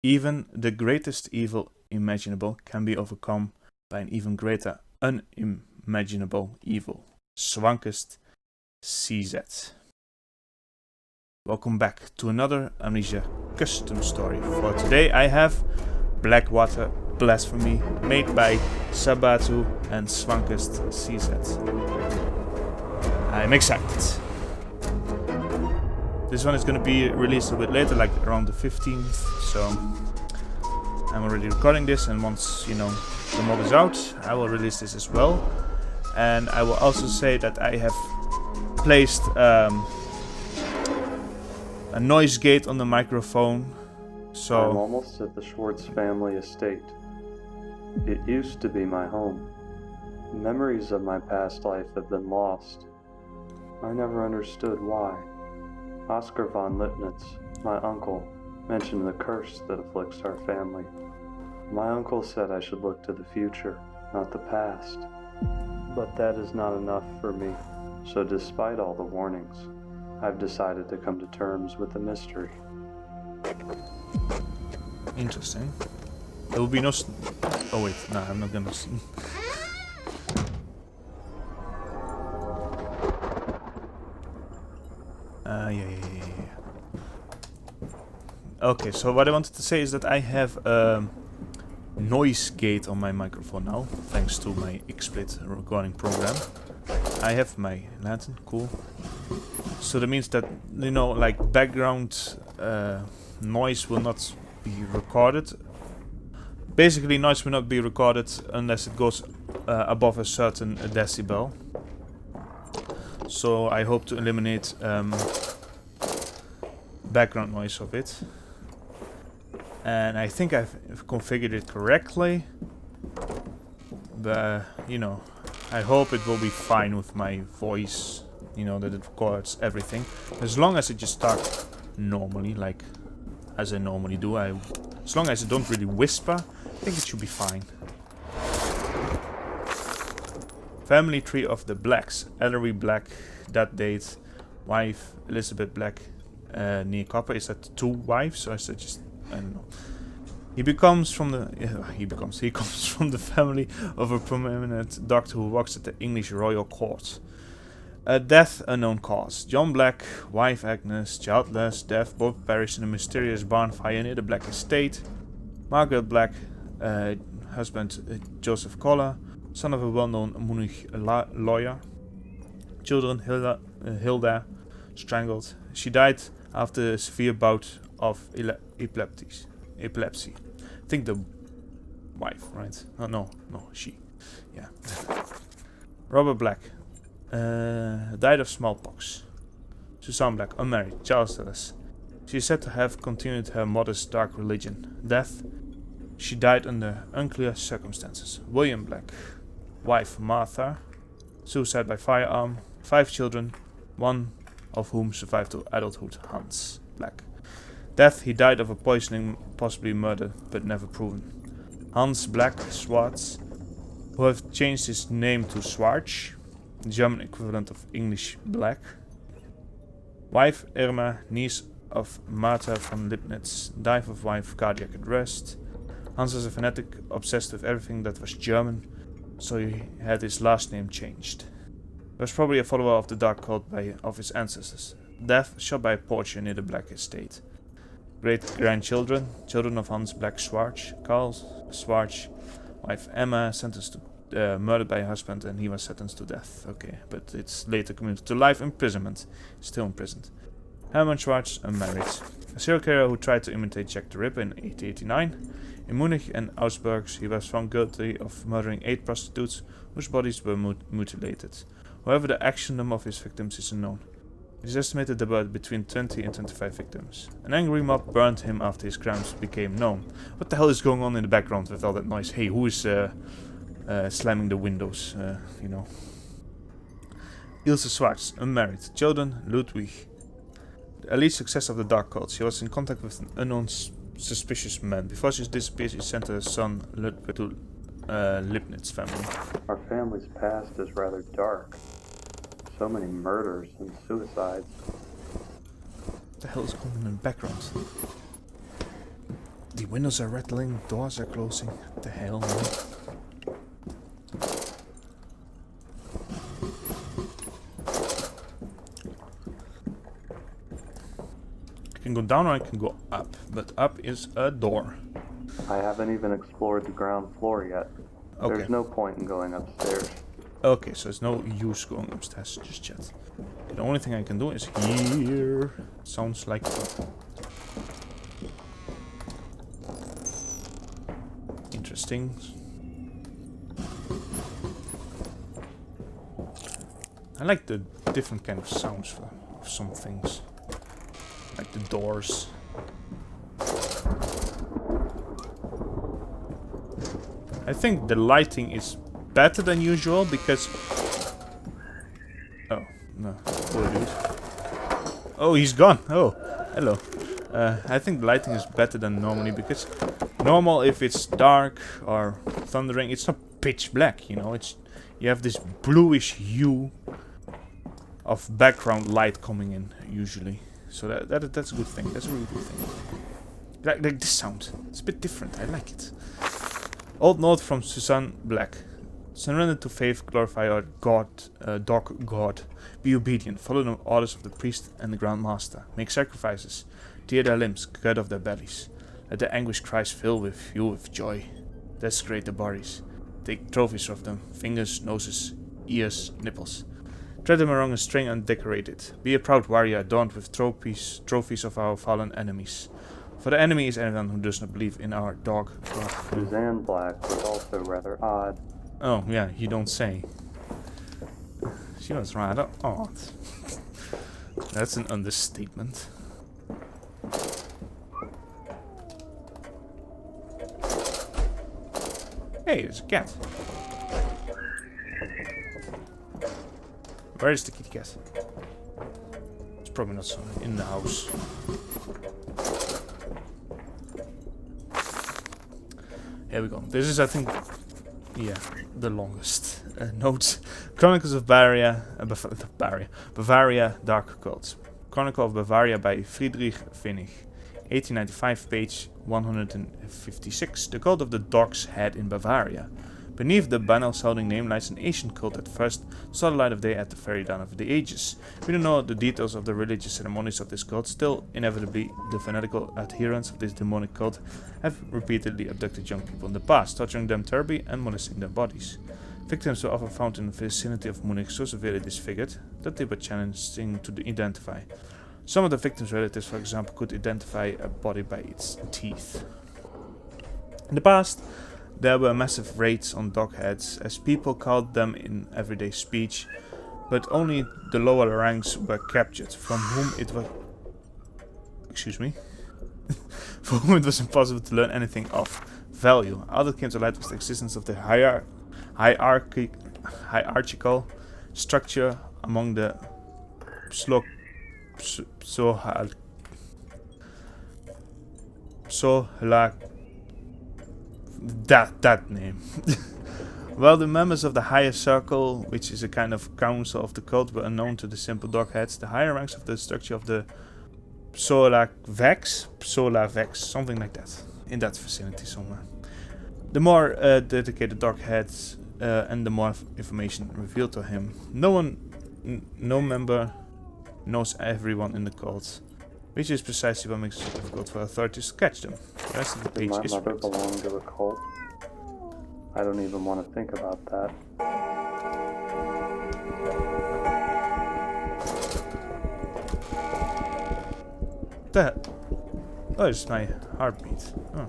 Even the greatest evil imaginable can be overcome by an even greater unimaginable evil. Swankest CZ. Welcome back to another Amnesia custom story. For today I have Blackwater Blasphemy, made by Sabatu and Swankest CZ. I'm excited. This one is going to be released a bit later, like around the 15th, so I'm already recording this, and once, you know, the mod is out, I will release this as well. And I will also say that I have placed a noise gate on the microphone, so... I'm almost at the Schwartz family estate. It used to be my home. Memories of my past life have been lost. I never understood why. Oscar von Lipnitz, my uncle, mentioned the curse that afflicts our family. My uncle said I should look to the future, not the past. But that is not enough for me. So despite all the warnings, I've decided to come to terms with the mystery. Interesting. There will be no... Oh wait, no, I'm not gonna... yeah. Okay, so what I wanted to say is that I have a noise gate on my microphone now, thanks to my XSplit recording program. I have my lantern, cool. So that means that, you know, like background noise will not be recorded. Basically, noise will not be recorded unless it goes above a certain decibel. So I hope to eliminate background noise of it. And I think I've configured it correctly. But, you know, I hope it will be fine with my voice. You know, that it records everything. As long as it just starts normally, like as I normally do. As long as I don't really whisper, I think it should be fine. Family tree of the Blacks. Ellery Black, that date. Wife, Elizabeth Black, near Copper. Is that 2 wives? Or is that just... I don't know. He comes from the family of a prominent doctor who works at the English Royal Court. Death unknown cause. John Black, wife Agnes, childless, death, both perished in a mysterious barn fire near the Black estate. Margaret Black, husband Joseph Collar, son of a well-known Munich lawyer. Children Hilda, strangled. She died after a severe bout of epilepsy. I think the wife, right? Oh, no, she. Yeah. Robert Black died of smallpox. Susan Black, unmarried, childless. She is said to have continued her mother's dark religion. Death, she died under unclear circumstances. William Black, wife Martha, suicide by firearm. 5 children, 1 of whom survived to adulthood. Hans Black. Death, he died of a poisoning, possibly murder, but never proven. Hans Black Schwartz, who have changed his name to Schwartz, German equivalent of English Black. Wife Irma, niece of Martha von Lipnitz, died of wife cardiac arrest. Hans was a fanatic, obsessed with everything that was German, so he had his last name changed. He was probably a follower of the dark cult of his ancestors. Death, shot by a poacher near the Black estate. Great-grandchildren, children of Hans Black Schwartz, Karl Schwartz, wife Emma, sentenced to murdered by her husband, and he was sentenced to death. Okay, but it's later commuted to life imprisonment. Still imprisoned. Hermann Schwartz, unmarried. A serial killer who tried to imitate Jack the Ripper in 1889. In Munich and Augsburg, he was found guilty of murdering 8 prostitutes whose bodies were mutilated. However, the actual number of his victims is unknown. It is estimated there were between 20 and 25 victims. An angry mob burned him after his crimes became known. What the hell is going on in the background with all that noise? Hey, who is slamming the windows? You know. Ilse Schwartz, unmarried. Children, Ludwig. The elite success of the dark cult. She was in contact with an unknown suspicious man. Before she disappeared, she sent her son Ludwig to Lipnitz family. Our family's past is rather dark. So many murders and suicides. What the hell is going on in the background? Windows are rattling, doors are closing. What the hell, man? I can go down or I can go up, but up is a door. I haven't even explored the ground floor yet. Okay. There's no point in going upstairs. Okay, so it's no use going upstairs just yet. The only thing I can do is here. Sounds like fun. Interesting. I like the different kind of sounds for some things. Like the doors. I think the lighting is better than usual because... Oh, no. Poor dude. Oh, he's gone. Oh, hello. I think the lighting is better than normally because normal if it's dark or thundering, it's not pitch black, you know. It's you have this bluish hue of background light coming in usually. So that's a good thing. That's a really good thing. Like this sound. It's a bit different. I like it. Old note from Susan Black. Surrender to faith, glorify our God, dog God. Be obedient, follow the orders of the priest and the Grand Master. Make sacrifices, tear their limbs, cut off their bellies. Let their anguish cries fill with you with joy. Desecrate the bodies. Take trophies of them, fingers, noses, ears, nipples. Tread them along a string and decorate it. Be a proud warrior adorned with trophies of our fallen enemies. For the enemy is anyone who does not believe in our dog God. Suzanne Black was also rather odd. Oh, yeah, you don't say. She was rather odd. That's an understatement. Hey, there's a cat. Where is the kitty cat? It's probably not in the house. Here we go. This is, I think, yeah, the longest notes. Chronicles of Bavaria, Bavaria, Dark Cults. Chronicle of Bavaria by Friedrich Wenig, 1895, page 156. The cult of the Dog's Head in Bavaria. Beneath the banal sounding name lies an ancient cult that first saw the light of day at the very dawn of the ages. We don't know the details of the religious ceremonies of this cult, still, inevitably, the fanatical adherents of this demonic cult have repeatedly abducted young people in the past, torturing them terribly and molesting their bodies. Victims were often found in the vicinity of Munich so severely disfigured that they were challenging to identify. Some of the victims' relatives, for example, could identify a body by its teeth. In the past, there were massive raids on dog heads, as people called them in everyday speech, but only the lower ranks were captured, from whom it was... Excuse me? For whom it was impossible to learn anything of value. All that came to light was the existence of the hierarchical structure among the that name. While the members of the higher circle, which is a kind of council of the cult, were unknown to the simple dogheads, the higher ranks of the structure of the Psola-Vex, something like that, in that vicinity somewhere. The more dedicated dogheads and the more information revealed to him. No member knows everyone in the cult, which is precisely what makes it difficult for authorities to catch them. The rest of the page Did is my mother red. belong to a cult? I don't even want to think about that. That. Oh, it's my heartbeat. Oh,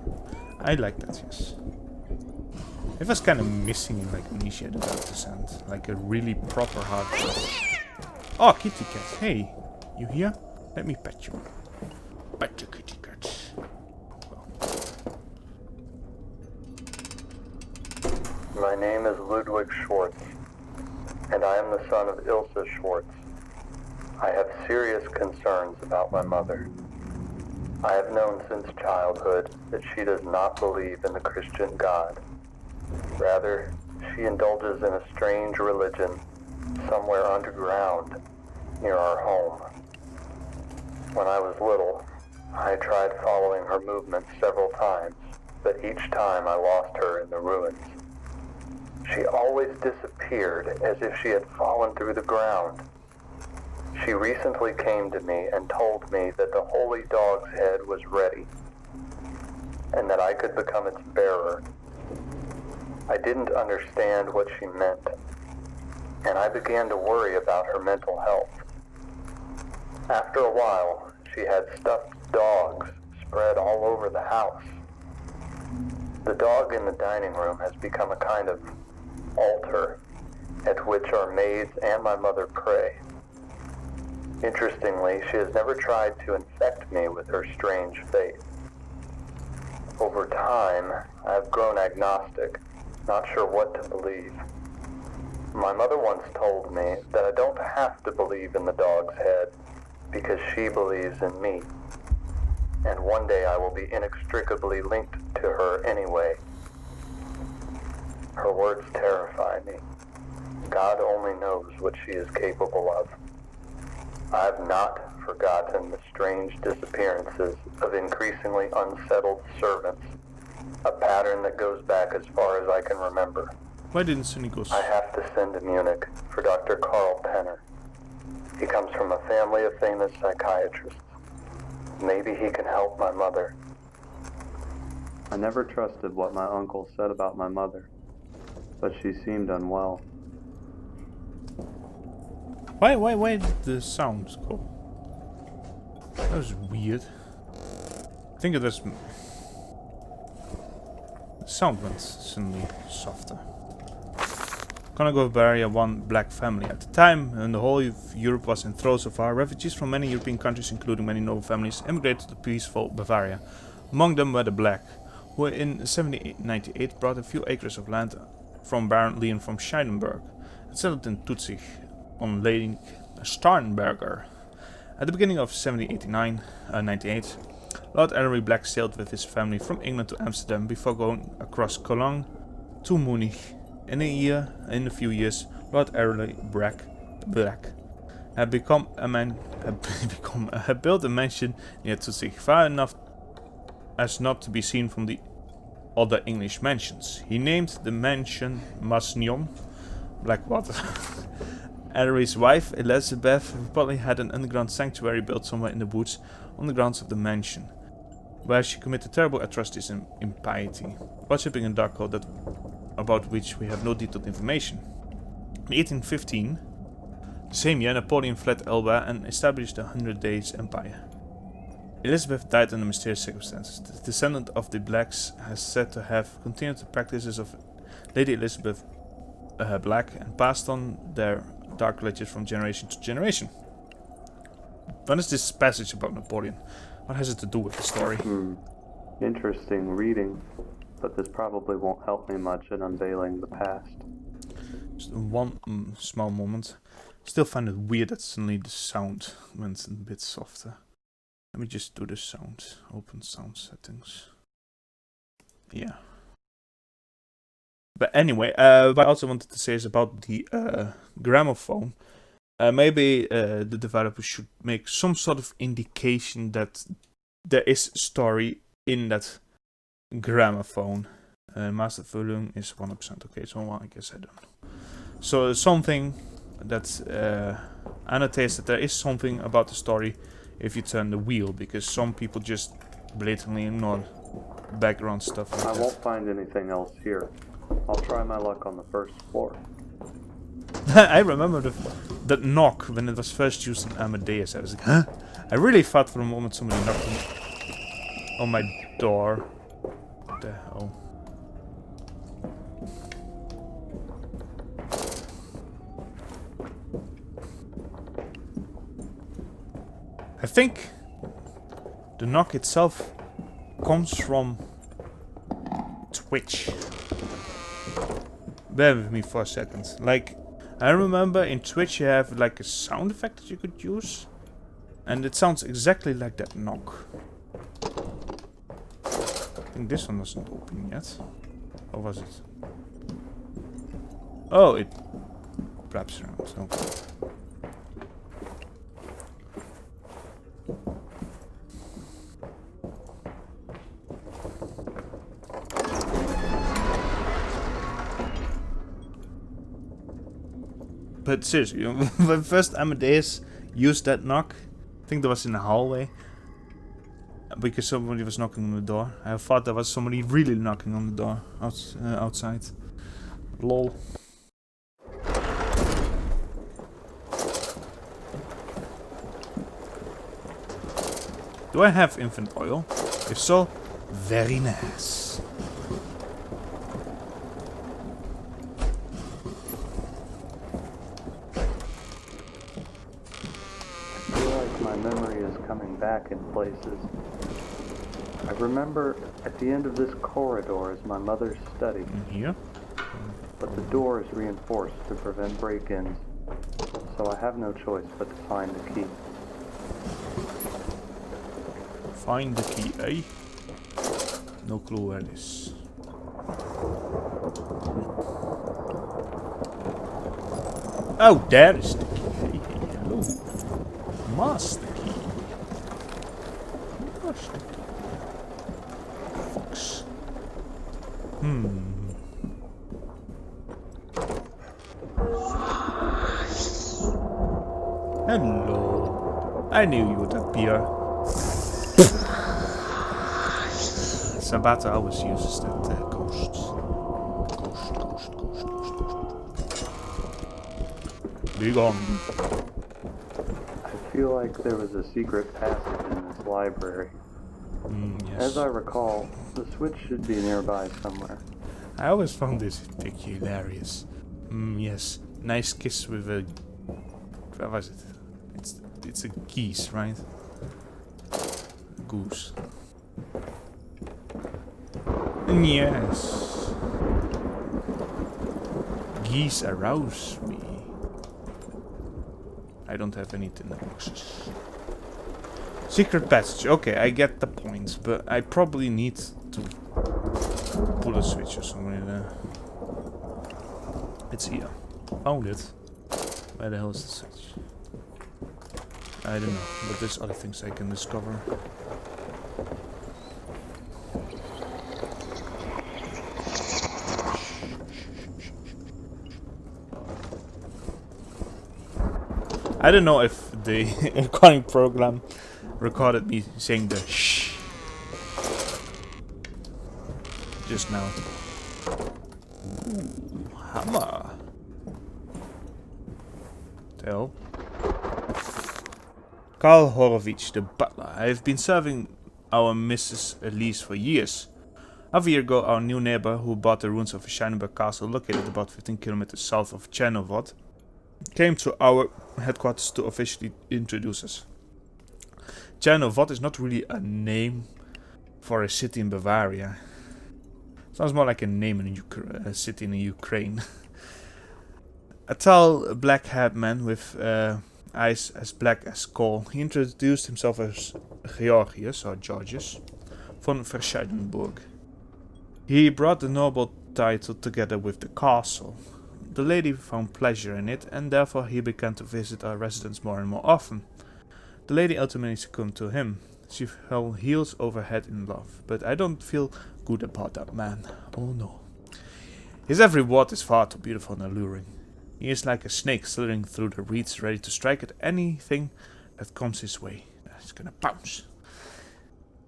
I like that, yes. It was kind of missing in like Amnesia, the Dark Descent. Like a really proper heartbeat. Oh, kitty cat. Hey, you here? Let me pet you. Pet your kitty cat. My name is Ludwig Schwartz, and I am the son of Ilse Schwartz. I have serious concerns about my mother. I have known since childhood that she does not believe in the Christian God. Rather, she indulges in a strange religion somewhere underground near our home. When I was little, I tried following her movements several times, but each time I lost her in the ruins. She always disappeared as if she had fallen through the ground. She recently came to me and told me that the holy dog's head was ready, and that I could become its bearer. I didn't understand what she meant, and I began to worry about her mental health. After a while, she had stuffed dogs spread all over the house. The dog in the dining room has become a kind of altar at which our maids and my mother pray. Interestingly, she has never tried to infect me with her strange faith. Over time, I've grown agnostic, not sure what to believe. My mother once told me that I don't have to believe in the dog's head because she believes in me. And one day I will be inextricably linked to her anyway. Her words terrify me. God only knows what she is capable of. I've not forgotten the strange disappearances of increasingly unsettled servants, a pattern that goes back as far as I can remember. Why didn't Sunny go? I have to send to Munich for Dr. Karl Penner. He comes from a family of famous psychiatrists. Maybe he can help my mother. I never trusted what my uncle said about my mother, but she seemed unwell. Why did the sound go? That was weird. I think it was... The sound went suddenly softer. Gonna go Bavaria, one black family. At the time, when the whole of Europe was in throes of war, refugees from many European countries, including many noble families, emigrated to peaceful Bavaria. Among them were the black, who in 1798 brought a few acres of land from Baron Leon von Scheidenberg and settled in Tutzig on Lake Starnberger. At the beginning of 1798, Lord Ellery Black sailed with his family from England to Amsterdam before going across Cologne to Munich. In a few years, Lord Ellery Black had built a mansion near Tutzig, far enough as not to be seen from the other English mansions. He named the mansion Masnion, Blackwater. Ellery's wife, Elizabeth, reportedly had an underground sanctuary built somewhere in the woods on the grounds of the mansion, where she committed terrible atrocities and impiety, worshipping a dark god about which we have no detailed information. In 1815, the same year, Napoleon fled Elba and established the 100 Days Empire. Elizabeth died under mysterious circumstances. The descendant of the Blacks has said to have continued the practices of Lady Elizabeth Black and passed on their dark religions from generation to generation. What is this passage about Napoleon? What has it to do with the story? Interesting reading, but this probably won't help me much in unveiling the past. Just one small moment. Still find it weird that suddenly the sound went a bit softer. Let me just do the sound. Open sound settings. Yeah. But anyway, what I also wanted to say is about the gramophone. Maybe the developer should make some sort of indication that there is story in that gramophone. Master volume is 100%. Okay, so I guess I don't know. So something that annotates that there is something about the story if you turn the wheel, because some people just blatantly ignore background stuff like that. I won't find anything else here. I'll try my luck on the first floor. I remember that knock when it was first used in Amadeus. I was like, huh? I really thought for a moment somebody knocked on my door. What the hell? I think the knock itself comes from Twitch. Bear with me for a second. Like, I remember in Twitch you have like a sound effect that you could use, and it sounds exactly like that knock. I think this one wasn't open yet. Or was it? Oh, it wraps around. Okay. But seriously, when first Amadeus used that knock, I think that was in the hallway, because somebody was knocking on the door. I thought there was somebody really knocking on the door outside. Lol. Do I have infinite oil? If so, very nice. I feel like my memory is coming back in places. I remember at the end of this corridor is my mother's study. Here? But the door is reinforced to prevent break-ins, so I have no choice but to find the key. Find the key, eh? No clue where it is. Oh, there is the key. Hey, hello. Master key. Master key. Fox. Hello. I knew you would appear. Sabata always uses that ghost. Ghost. Be gone. I feel like there was a secret passage in this library. Yes. As I recall, the switch should be nearby somewhere. I always found this pic hilarious. Yes. Nice kiss with a... What was it? It's a geese, right? Goose. Yes. Geese arouse me. I don't have any tin boxes. Secret passage. Okay, I get the point, but I probably need to pull a switch or somewhere there. It's here. Found it. Where the hell is the switch? I don't know, but there's other things I can discover. I don't know if the recording program recorded me saying the shh just now. Ooh, hammer. Tell. Karl Horowitz, the butler. I have been serving our Mrs. Elise for years. Half a year ago, our new neighbor, who bought the ruins of Scheinberg Castle, located about 15 kilometers south of Chernovod, came to our headquarters to officially introduce us. Chernovod is not really a name for a city in Bavaria. Sounds more like a name in a city in Ukraine. A tall, black-haired man with eyes as black as coal. He introduced himself as Georgius, or Georgius, von Verscheidenburg. He brought the noble title together with the castle. The lady found pleasure in it, and therefore he began to visit our residence more and more often. The lady ultimately succumbed to him. She fell heels over head in love, but I don't feel good about that man. Oh no. His every word is far too beautiful and alluring. He is like a snake slithering through the reeds, ready to strike at anything that comes his way. He's gonna pounce.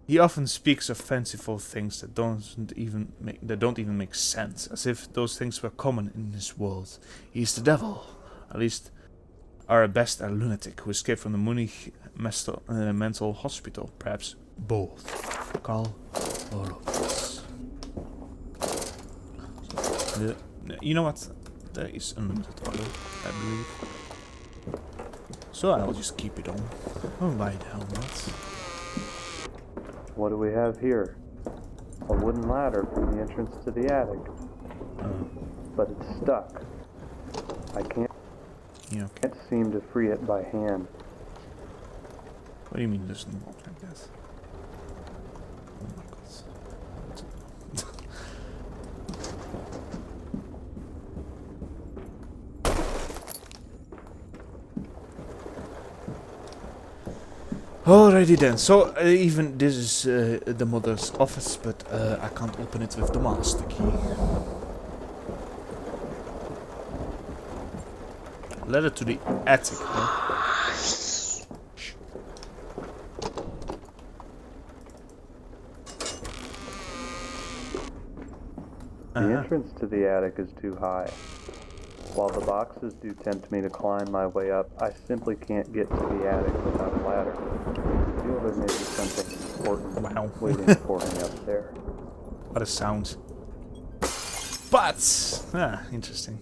He often speaks of fanciful things that don't even make sense, as if those things were common in his world. He is the devil, at least, or at best a lunatic who escaped from the Munich mental hospital, perhaps both. Karl Horowitz. You know what? There is unlimited oil, I believe. So I'll just keep it on. Oh, why the hell not? What do we have here? A wooden ladder from the entrance to the attic. But it's stuck. I can't seem to free it by hand. What do you mean it doesn't walk like that? Oh my god. Alrighty then, so even this is the mother's office, but I can't open it with the master key. Ladder to the attic. Huh? The entrance to the attic is too high. While the boxes do tempt me to climb my way up, I simply can't get to the attic without a ladder. I feel there may be something important waiting for me up there. What a sound. But, interesting.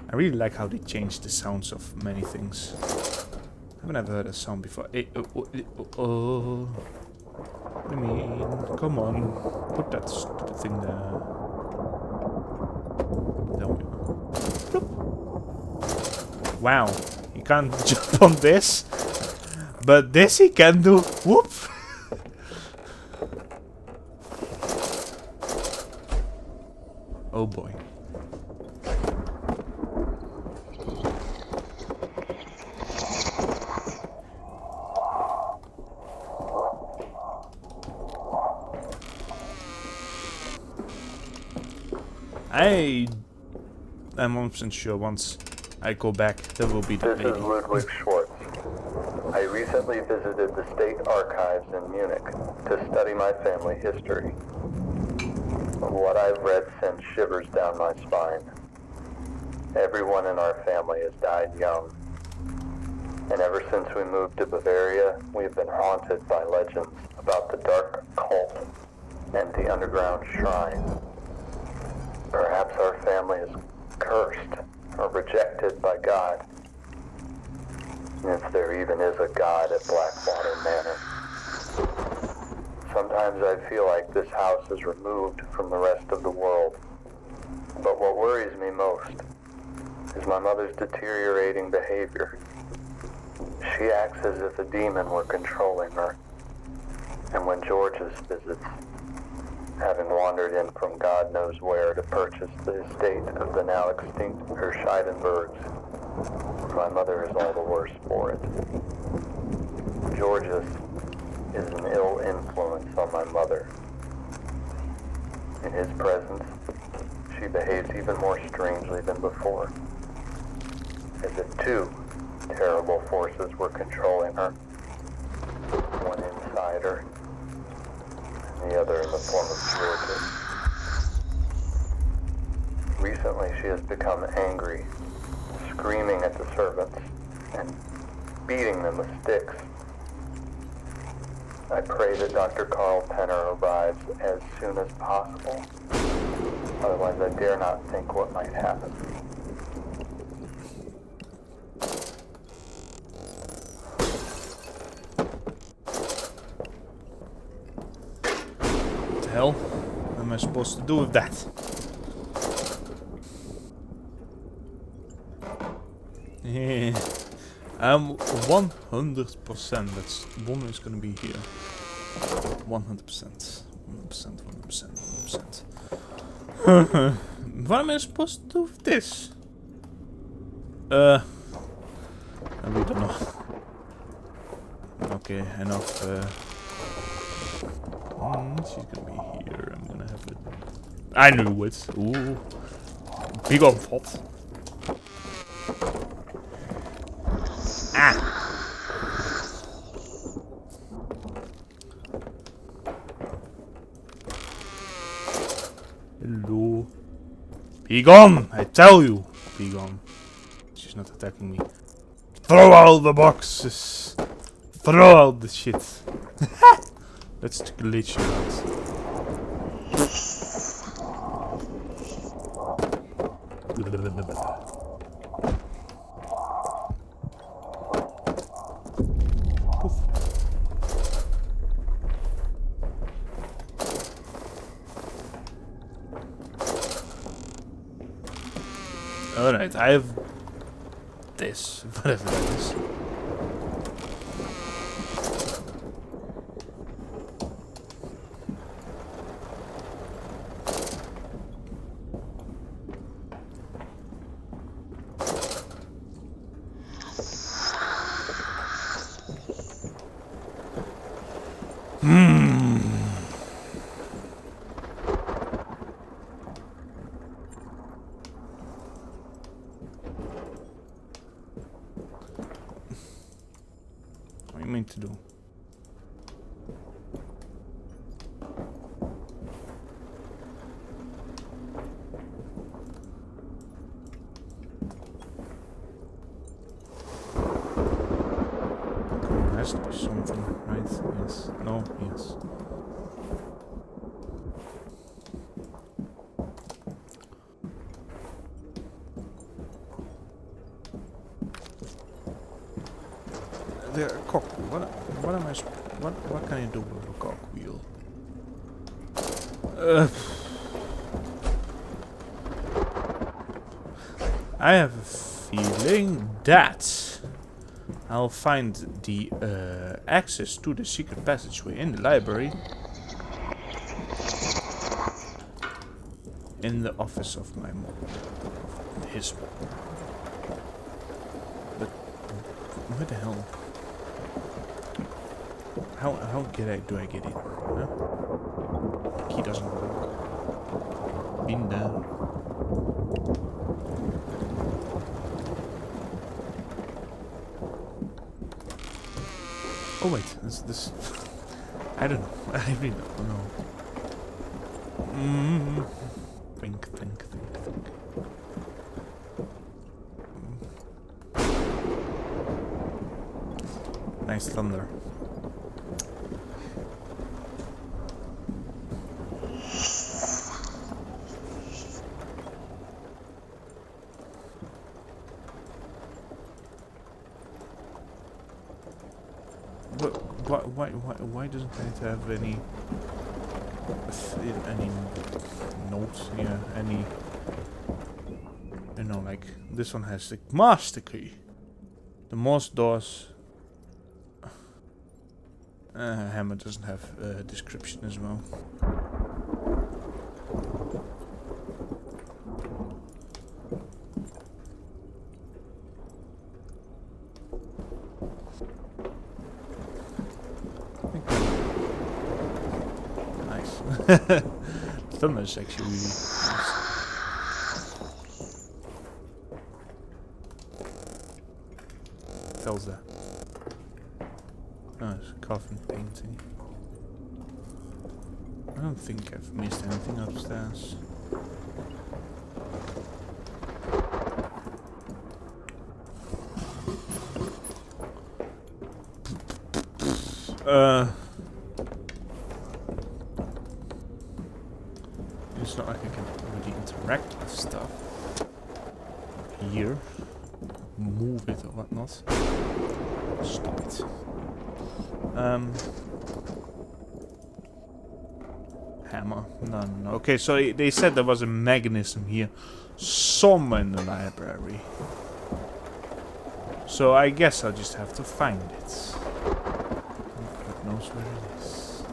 I really like how they change the sounds of many things. I've never heard a sound before. I mean, come on. Put that stupid thing there. There we go. Wow. He can't jump on this. But this he can do. Whoop. Oh boy. I'm 100% sure once I go back, there will be the This is Ludwig Schwartz. I recently visited the State Archives in Munich to study my family history. What I've read sends shivers down my spine. Everyone in our family has died young. And ever since we moved to Bavaria, we've been haunted by legends about the dark cult and the underground shrine. Perhaps our family is cursed or rejected by God. If there even is a God at Blackwater Manor. Sometimes I feel like this house is removed from the rest of the world. But what worries me most is my mother's deteriorating behavior. She acts as if a demon were controlling her. And when George's visits, having wandered in from God knows where to purchase the estate of the now extinct Scheidenbergs, my mother is all the worse for it. George's is an ill influence on my mother. In his presence, she behaves even more strangely than before, as if two terrible forces were controlling her, one inside her, and the other in the form of George's. Recently, she has become angry, screaming at the servants and beating them with sticks. I pray that Dr. Carl Penner arrives as soon as possible. Otherwise, I dare not think what might happen. What the hell? What am I supposed to do with that? I'm 100%. That's one is gonna be here. 100%. 100%. What am I supposed to do with this? I really don't know. Okay, enough. She's gonna be here. I'm gonna have it. I knew it. Ooh. Big on pot. Ah! Hello. Be gone! I tell you! Be gone. She's not attacking me. Throw out the boxes! Throw out the shit! Let's glitch out. Alright, I have this, whatever that is. to do? There has to be something, right? Yes. No? Yes. The cock wheel. What am I? What can I do with a cock wheel? I have a feeling that I'll find the access to the secret passageway in the library in the office of my mom. His mom. But where the hell? How do I get in? Huh? Key doesn't work. Been there. Oh wait, this. I don't know. I really don't know. Think. Nice thunder. Why doesn't it have any notes here? Any, you know, like this one has the master key. The most doors. Hammer doesn't have a description as well. Thunder is actually really nice. What else that? Oh, it's a coffin painting. I don't think I've missed anything upstairs. It's not like I can really interact with stuff here, move it or whatnot. Stop it. Hammer. No. Okay, so they said there was a mechanism here somewhere in the library. So I guess I'll just have to find it. God knows where it is.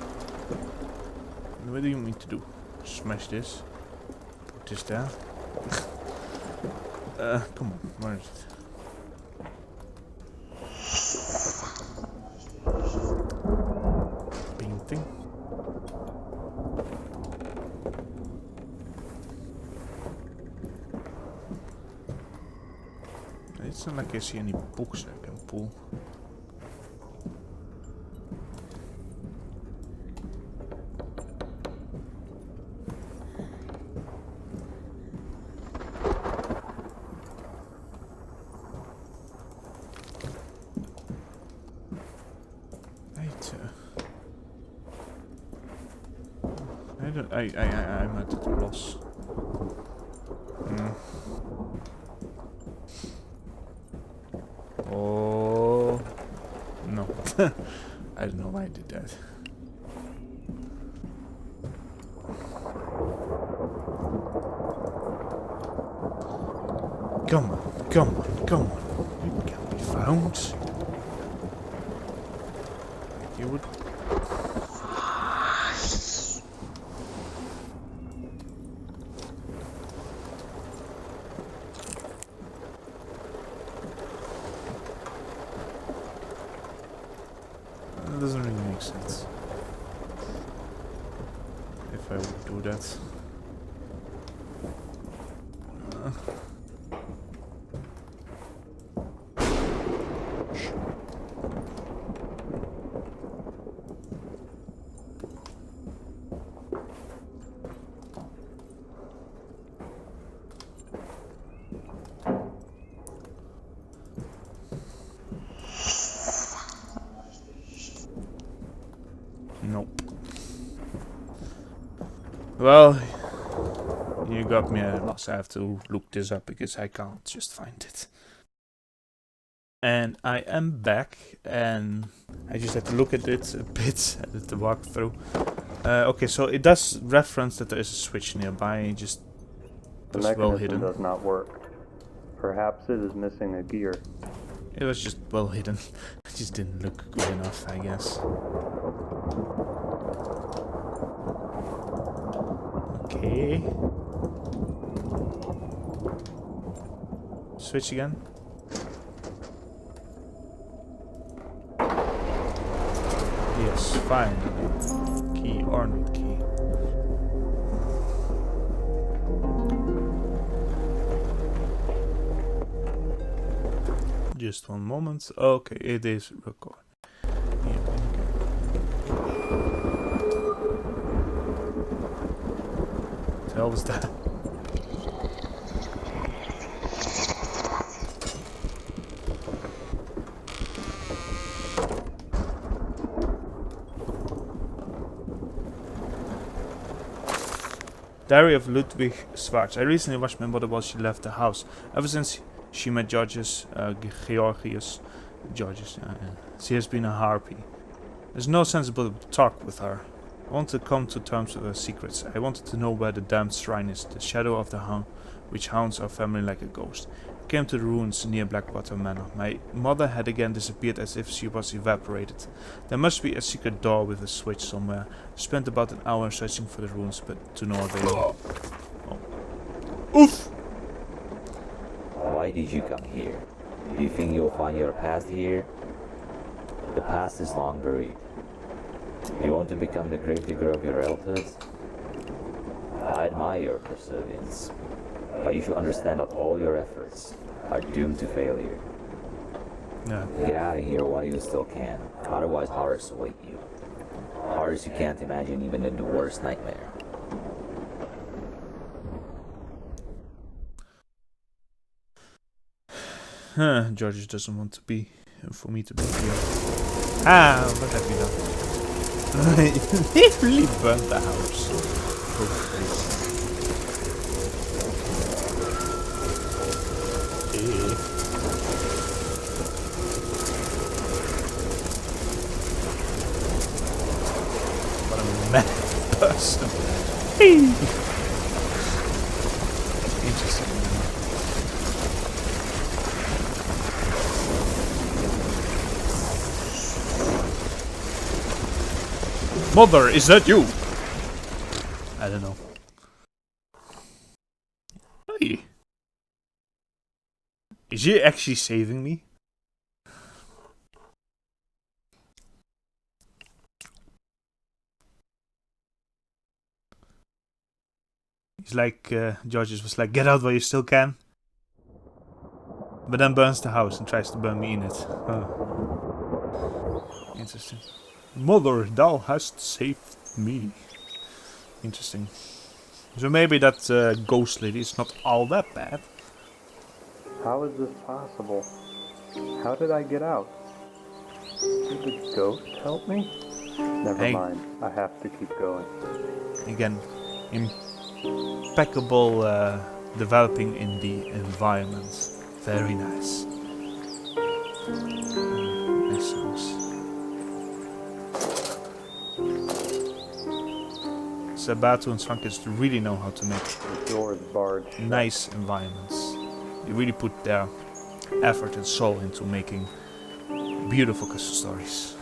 What do you want me to do? Smash this. Put this there. Come on, where is it? Painting. It's not like I see any books I can pull. I'm at a loss. Oh no. I don't know why I did that. Come on. You can't be found. You would. That doesn't really make sense. If I would do that. Well, you got me at a loss. I have to look this up because I can't just find it. And I am back, and I just had to look at it a bit at the walkthrough. Okay, so it does reference that there is a switch nearby, just The was well mechanism hidden. does not work. Perhaps it is missing a gear. It was just well hidden. It just didn't look good enough, I guess. Okay. Switch again. Yes, fine. Key or not key. Just one moment. Okay, it is record. Yeah, what the hell was that? Diary of Ludwig Schwarz. I recently watched my mother while she left the house. Ever since she met Georgius, she has been a harpy. There's no sensible talk with her. I wanted to come to terms with her secrets. I wanted to know where the damned shrine is, the shadow of the hound which haunts our family like a ghost. I came to the ruins near Blackwater Manor. My mother had again disappeared as if she was evaporated. There must be a secret door with a switch somewhere. I spent about an hour searching for the ruins, but to no avail. Oh. Oof! Why did you come here? Do you think you'll find your past here? The past is long buried. You want to become the gravedigger of your relatives? I admire your perseverance, but you should understand that all your efforts are doomed to failure. Yeah. Get out of here while you still can, otherwise horrors await you. Horrors you can't imagine even in the worst nightmare. George doesn't want to be for me to be here. Ah, what have you done? He really burnt the house. Oh, what a mad person. Interesting. Mother, is that you? I don't know. Hey. Is he actually saving me? He's like, Georges was like, get out while you still can. But then burns the house and tries to burn me in it. Huh. Interesting. Mother, thou hast saved me. Interesting. So maybe that ghost lady is not all that bad. How is this possible? How did I get out? Did the ghost help me? Never mind. I have to keep going. Again, impeccable developing in the environment. Very nice. Nice house. Sabato and Sankis really know how to make The door is barred shut. nice environments. They really put their effort and soul into making beautiful custom stories.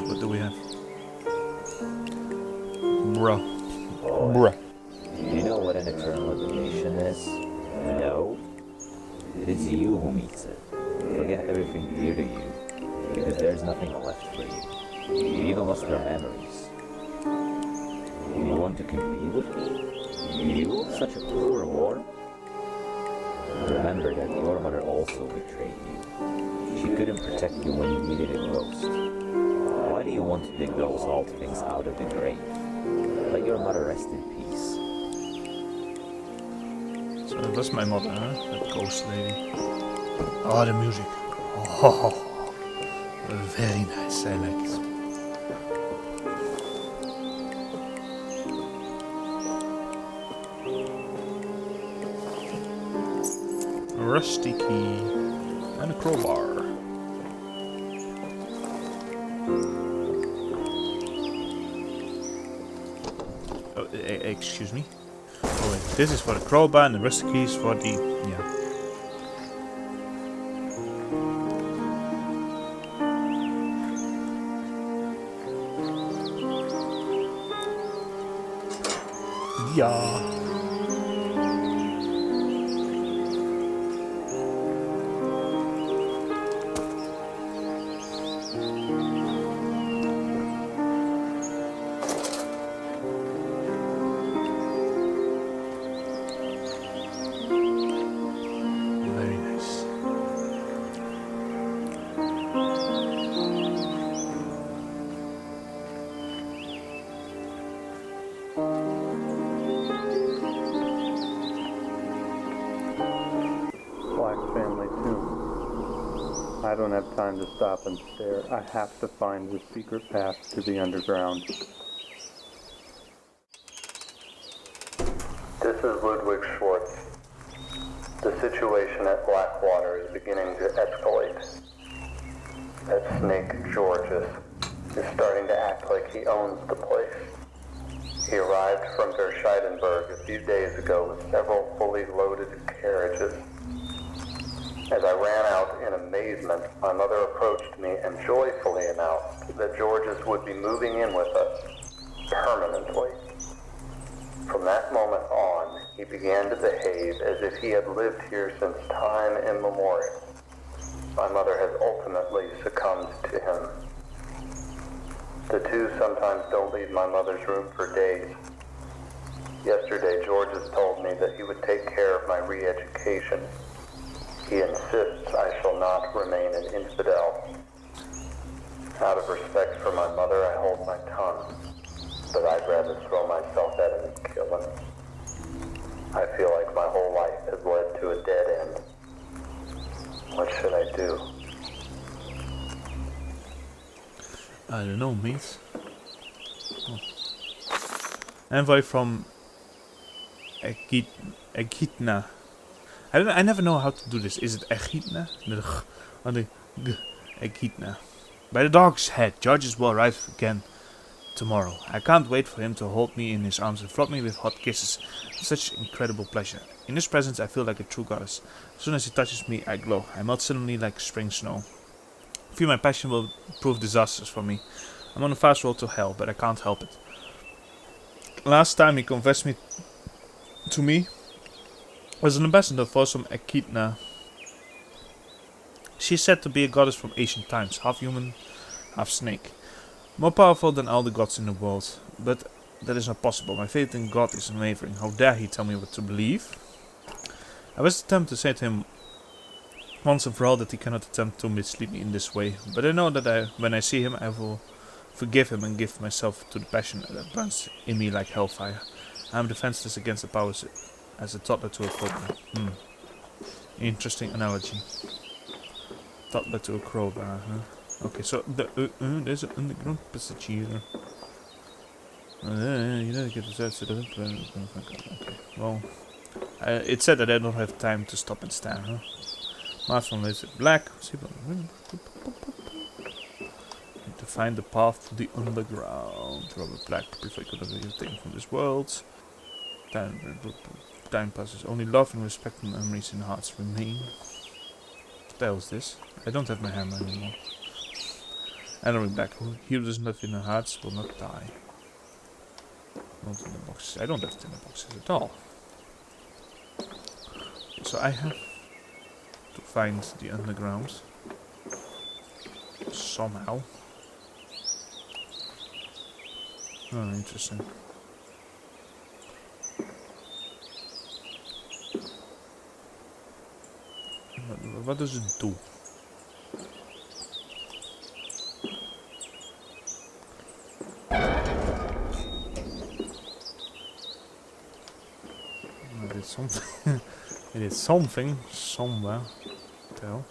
What do we have? Bruh. Bruh. Do you know what an eternal illumination is? No. It is you who meets it. Forget everything dear to you, because there's nothing left for you. You even lost your memories. You want to compete with me? You, such a poor worm? Remember that your mother also betrayed you. She couldn't protect you when you needed a ghost. Why do you want to dig those old things out of the grave? Let your mother rest in peace. So that was my mother, huh? That ghost lady. Oh, the music. Oh. Very nice, I like it. A rusty key and a crowbar. Oh, excuse me. Oh wait, this is for the crowbar and the rusty key is for the... yeah. Yeah. Very nice. Black family tomb. I don't have time to stop and stare. I have to find the secret path to the underground. This is Ludwig Schwartz. The situation at Blackwater is beginning to escalate. That snake, Georges, is starting to act like he owns the place. He arrived from Verscheidenberg a few days ago with several fully loaded carriages. As I ran out in amazement, my mother approached me and joyfully announced that Georges would be moving in with us permanently. From that moment on, he began to behave as if he had lived here since time immemorial. My mother has ultimately succumbed to him. The two sometimes don't leave my mother's room for days. Yesterday, Georges told me that he would take care of my re-education. He insists I shall not remain an infidel. Out of respect for my mother, I hold my tongue, but I'd rather throw myself at him and kill him. I feel like my whole life has led to a dead end. What should I do? I don't know, mate. Oh. Envoy from Echidna. I never know how to do this. Is it Echidna? Or the Echidna. By the dog's head, Georges will arrive again tomorrow. I can't wait for him to hold me in his arms and flood me with hot kisses. Such incredible pleasure. In his presence I feel like a true goddess. As soon as he touches me, I glow. I melt suddenly like spring snow. I feel my passion will prove disastrous for me. I'm on a fast road to hell, but I can't help it. Last time he confessed to me was an ambassador for some Echidna. She is said to be a goddess from ancient times, half human, half snake. More powerful than all the gods in the world, but that is not possible. My faith in God is unwavering. How dare he tell me what to believe? I was tempted to say to him once and for all that he cannot attempt to mislead me in this way, but I know that when I see him I will forgive him and give myself to the passion that burns in me like hellfire. I am defenseless against the powers as a toddler to a crowbar. Interesting analogy. Toddler to a crowbar, huh? Okay, so there's an underground passage here. You don't get to that. Okay, well, it said that I don't have time to stop and stare, huh? Marshall is black. Need to find the path to the underground. Robert Black, before I could have anything from this world. Time passes. Only love and respect and memories in hearts remain. What the hell is this? I don't have my hammer anymore. Henry Black, who heals nothing in their hearts, will not die. Not in the boxes. I don't have it in the boxes at all. So I have to find the underground. Somehow. Oh, interesting. What does it do? It is something. It is something somewhere. What the hell?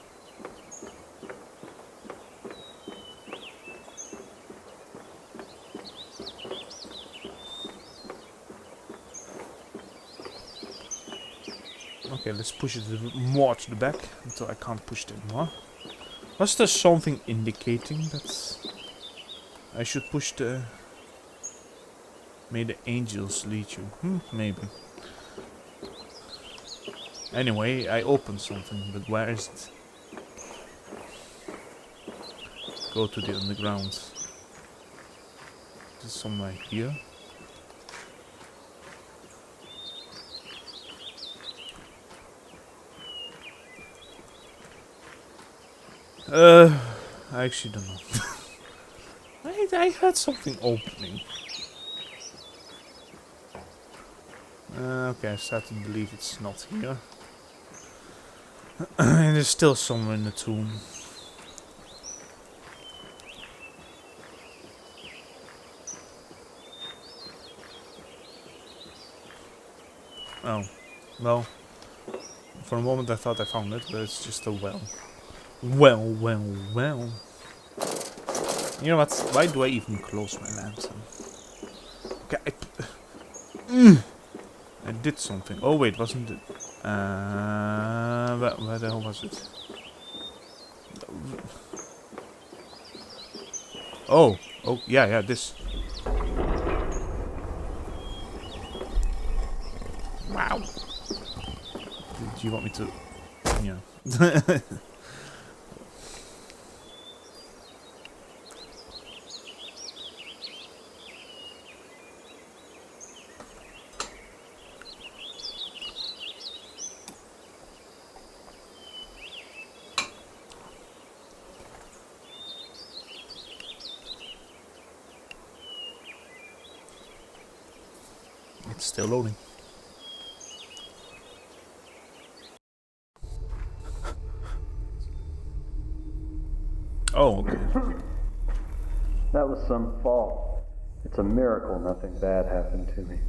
Okay, let's push it more to the back until I can't push it anymore. Was there something indicating that I should push the... May the angels lead you. Maybe. Anyway, I opened something, but where is it? Go to the underground. Is it somewhere here? I actually don't know. I heard something opening. Okay, I start to believe it's not here. And there's still somewhere in the tomb. Oh, well. For a moment I thought I found it, but it's just a well. Well. You know what? Why do I even close my lantern? Okay, I did something. Oh wait, wasn't it? Where the hell was it? Oh, yeah, this. Wow. Do you want me to? Yeah. It's still loading. Oh, okay. That was some fall. It's a miracle nothing bad happened to me.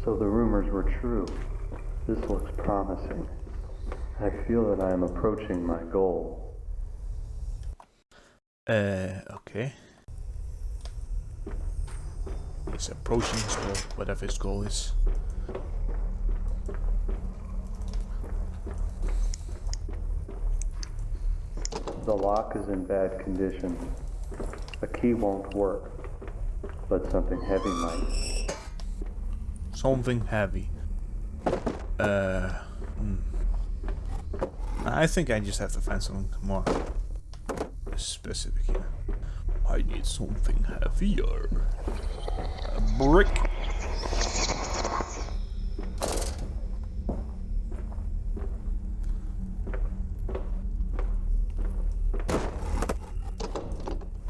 So the rumors were true. This looks promising. I feel that I am approaching my goal. Okay. He's approaching his goal, whatever his goal is. The lock is in bad condition. A key won't work, but something heavy might. Something heavy. I think I just have to find something more specific here. I need something heavier. A brick.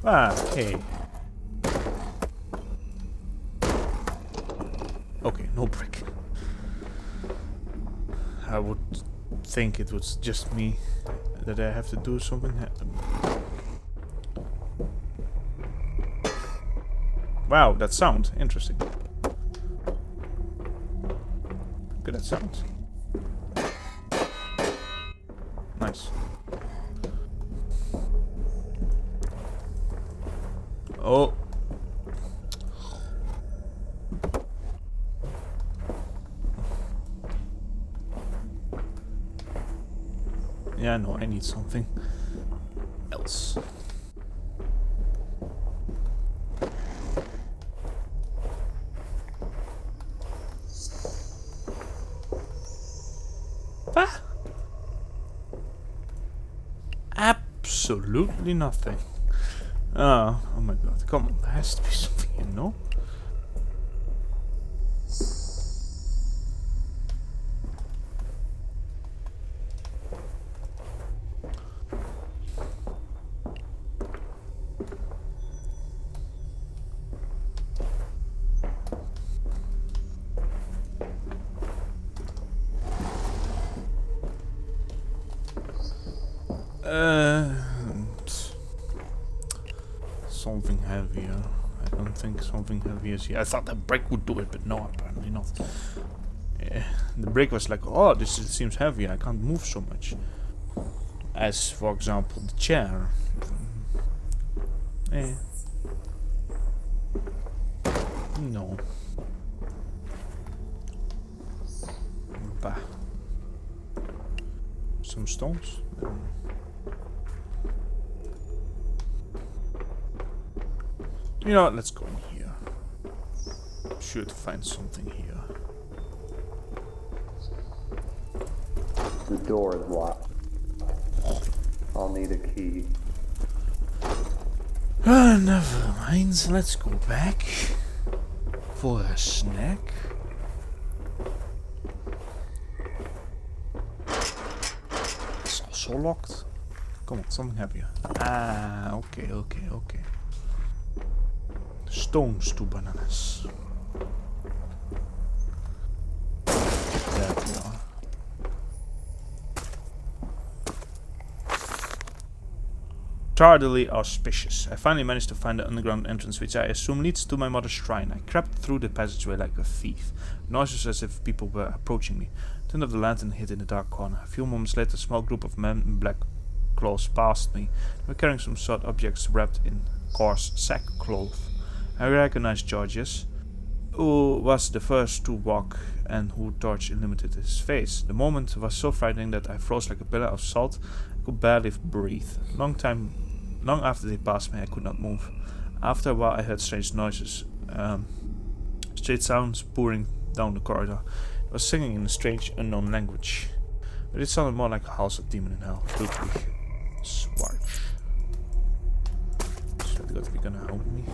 Okay. Okay, no brick. I would think it was just me that I have to do something. Wow, that sound. Interesting. Look at that sound. Nice. Oh. Yeah, no, I need something else. What? Absolutely nothing. Oh my god, come on, there has to be something here, no? Something heavier. I don't think something heavy is here. I thought the brick would do it, but no, apparently not. The brick was like, oh, this seems heavy. I can't move so much. As, for example, the chair. No. Bah. some stones. You know what, let's go in here. I'm sure to find something here. The door is locked. I'll need a key. Never mind, let's go back for a snack. It's also locked. Come on, something happier. Ah, okay. Stones to bananas. There we are. Tardily auspicious. I finally managed to find the underground entrance, which I assume leads to my mother's shrine. I crept through the passageway like a thief. Noises as if people were approaching me. Turned off the lantern hid in the dark corner. A few moments later, a small group of men in black clothes passed me. They were carrying some sort of objects wrapped in coarse sackcloth. I recognized Georges, who was the first to walk and whose torch illuminated his face. The moment was so frightening that I froze like a pillar of salt. I could barely breathe. Long after they passed me, I could not move. After a while, I heard strange noises, strange sounds pouring down the corridor. It was singing in a strange, unknown language, but it sounded more like a house of demon in hell. Ludwig Schwarz. So that we're gonna help me.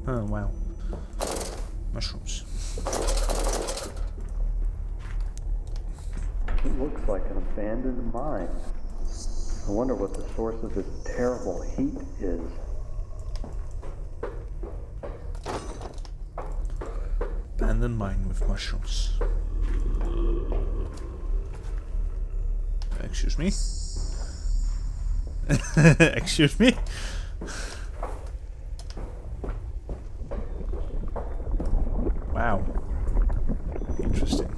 Oh wow. Mushrooms. It looks like an abandoned mine. I wonder what the source of this terrible heat is. Abandoned mine with mushrooms. Excuse me? Excuse me? Wow. Interesting.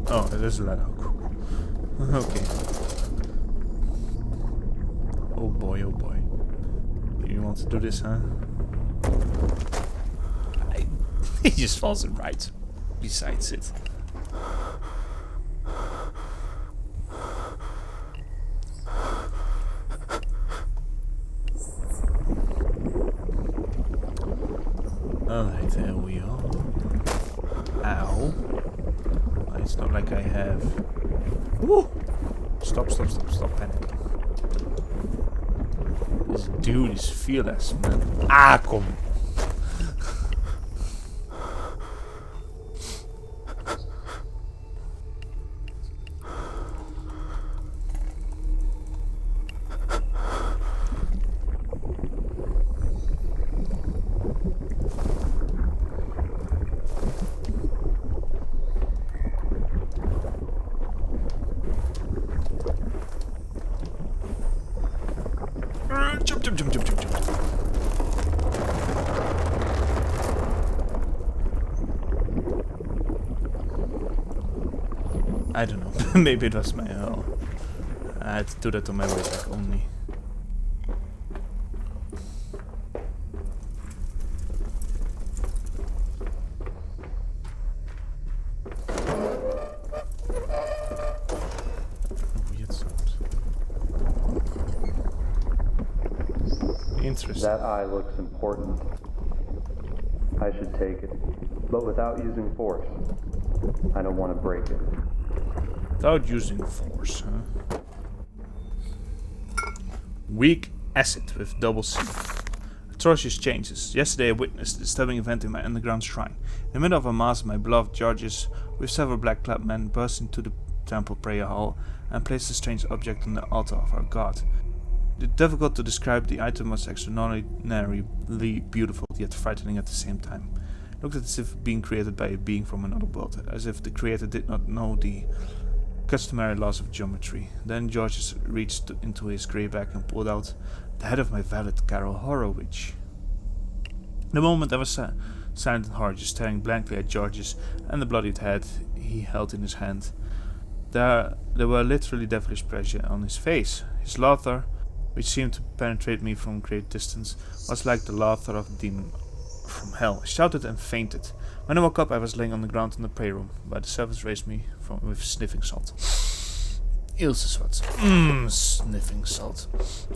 Oh, it is a ladder. Cool. Okay. Oh boy, oh boy. You want to do this, huh? He just falls right besides it. Alright, there we are. Ow. It's not like I have... Woo! Stop panicking. This dude is fearless, man. Ah, kom. Jump. I don't know. Maybe it was my... I had to do that on my way back only. Weird sound. Interesting. That eye looks important. I should take it, but without using force. I don't want to break it. Without using force, huh? Weak acid with double C. Atrocious changes. Yesterday I witnessed a disturbing event in my underground shrine. In the middle of a mass, my beloved Georges, with several black-clad men, burst into the temple prayer hall and placed a strange object on the altar of our god. It's difficult to describe. The item was extraordinarily beautiful, yet frightening at the same time. It looked as if being created by a being from another world, as if the creator did not know the customary laws of geometry. Then Georges reached into his grey bag and pulled out The head of my valet, Carol Horowitz. The moment I was silent in horror, just staring blankly at George's and the bloodied head he held in his hand. There were literally devilish pressure on his face. His laughter, which seemed to penetrate me from great distance, was like the laughter of a demon from hell. I shouted and fainted. When I woke up, I was laying on the ground in the prayer room, where the servants raised me with sniffing salt. Ilse wat. Sniffing salt.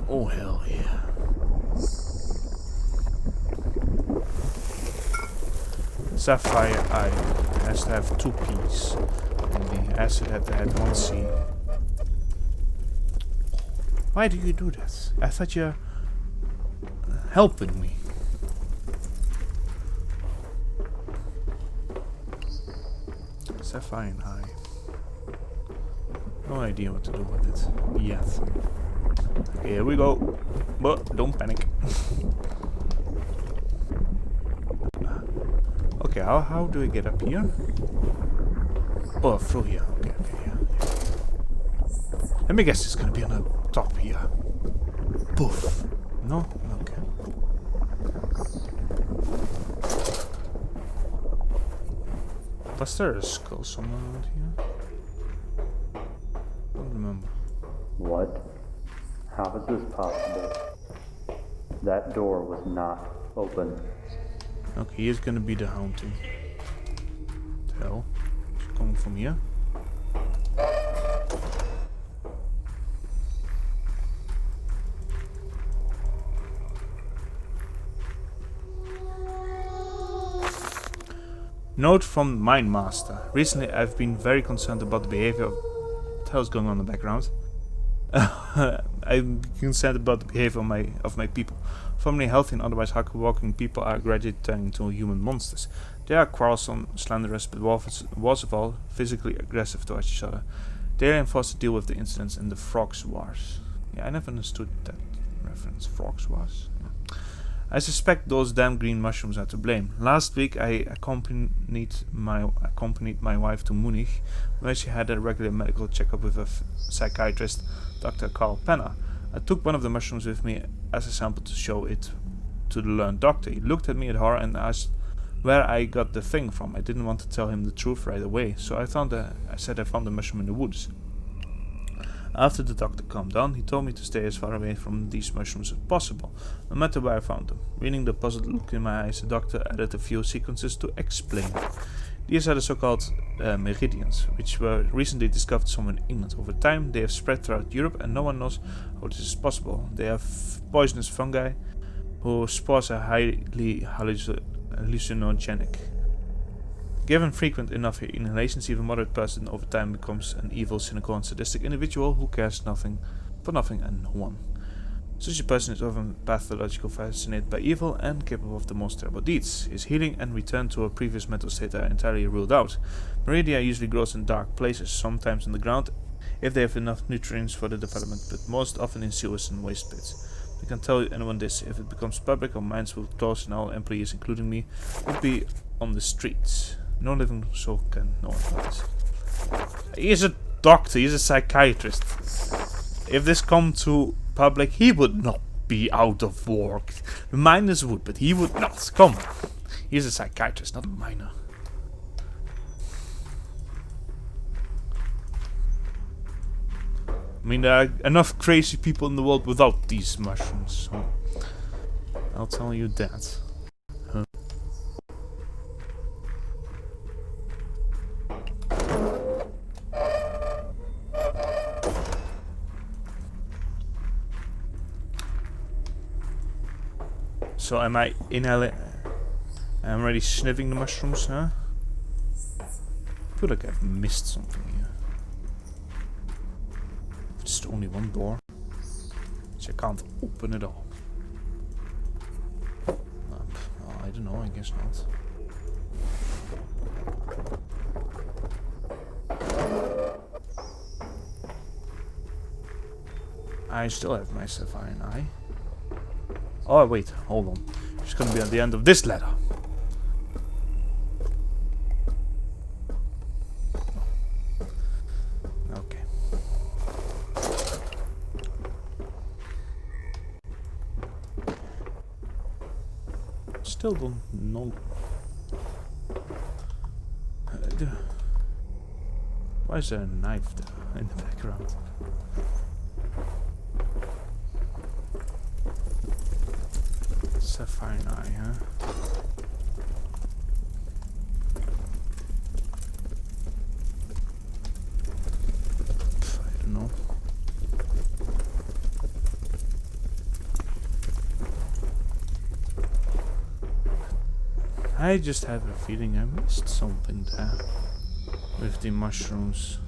Oh, hell yeah. Sapphire eye has to have 2 P's, and the acid had to have 1 C. Why do you do that? I thought you're helping me. Sapphire eye. No idea what to do with it yet. Okay, here we go. But don't panic. Okay, how do I get up here? Oh, through here. Okay, yeah. Let me guess it's gonna be on the top here. Poof. No? Okay. Was there a skull somewhere around here? Don't remember. What? How is this possible? That door was not open. Okay, here's gonna be the haunting. What the hell? It's coming from here. Note from Mine Master. Recently I've been very concerned about the behavior of... What the hell is going on in the background? I'm concerned about the behavior of my people. Formerly healthy and otherwise hardworking people are gradually turning into human monsters. They are quarrelsome, slanderous, but worst of all, physically aggressive towards each other. They are enforced to deal with the incidents in the Frogs Wars. Yeah, I never understood that reference. Frogs Wars? Yeah. I suspect those damn green mushrooms are to blame. Last week I accompanied my wife to Munich, where she had a regular medical checkup with a psychiatrist, Dr. Carl Penner. I took one of the mushrooms with me as a sample to show it to the learned doctor. He looked at me in horror and asked where I got the thing from. I didn't want to tell him the truth right away, so I said I found the mushroom in the woods. After the doctor calmed down, he told me to stay as far away from these mushrooms as possible, no matter where I found them. Reading the puzzled look in my eyes, the doctor added a few sequences to explain. These are the so-called meridians, which were recently discovered somewhere in England. Over time, they have spread throughout Europe, and no one knows how this is possible. They are poisonous fungi, whose spores are highly hallucinogenic. Given frequent enough inhalations, even a moderate person over time becomes an evil, cynical, and sadistic individual who cares for nothing and no one. Such a person is often pathologically fascinated by evil and capable of the most terrible deeds. His healing and return to a previous mental state are entirely ruled out. Meridia usually grows in dark places, sometimes in the ground, if they have enough nutrients for the development, but most often in sewers and waste pits. I can tell anyone this: if it becomes public, our minds will close and all employees, including me, will be on the streets. No living soul can know about this. He is a doctor, he is a psychiatrist. If this come to public, he would not be out of work. The miners would, but he would not. Come on. He is a psychiatrist, not a miner. I mean, there are enough crazy people in the world without these mushrooms, so I'll tell you that. So am I inhaling? I'm already sniffing the mushrooms, huh? I feel like I've missed something here. Just only one door, which I can't open at all. I don't know, I guess not. I still have my sapphire eye. Oh wait, hold on. It's gonna be at the end of this ladder. Okay. still don't know. Why is there a knife there in the background? Sapphire eye, huh? I don't know. I just have a feeling I missed something there with the mushrooms.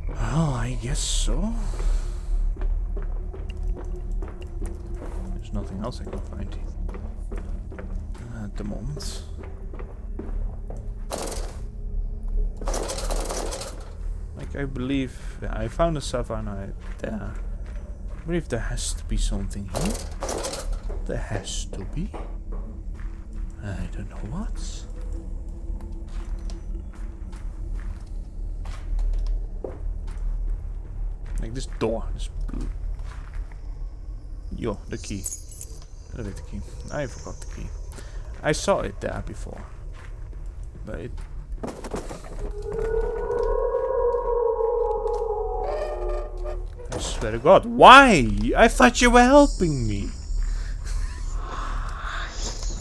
Well, I guess so. There's nothing else I can find at the moment. Like, I believe I found a savannah there. I believe there has to be something here. There has to be. I don't know what. Like this door, this blue. Yo, the key. Elevator key. I forgot the key. I saw it there before. But it... I swear to God, why? I thought you were helping me.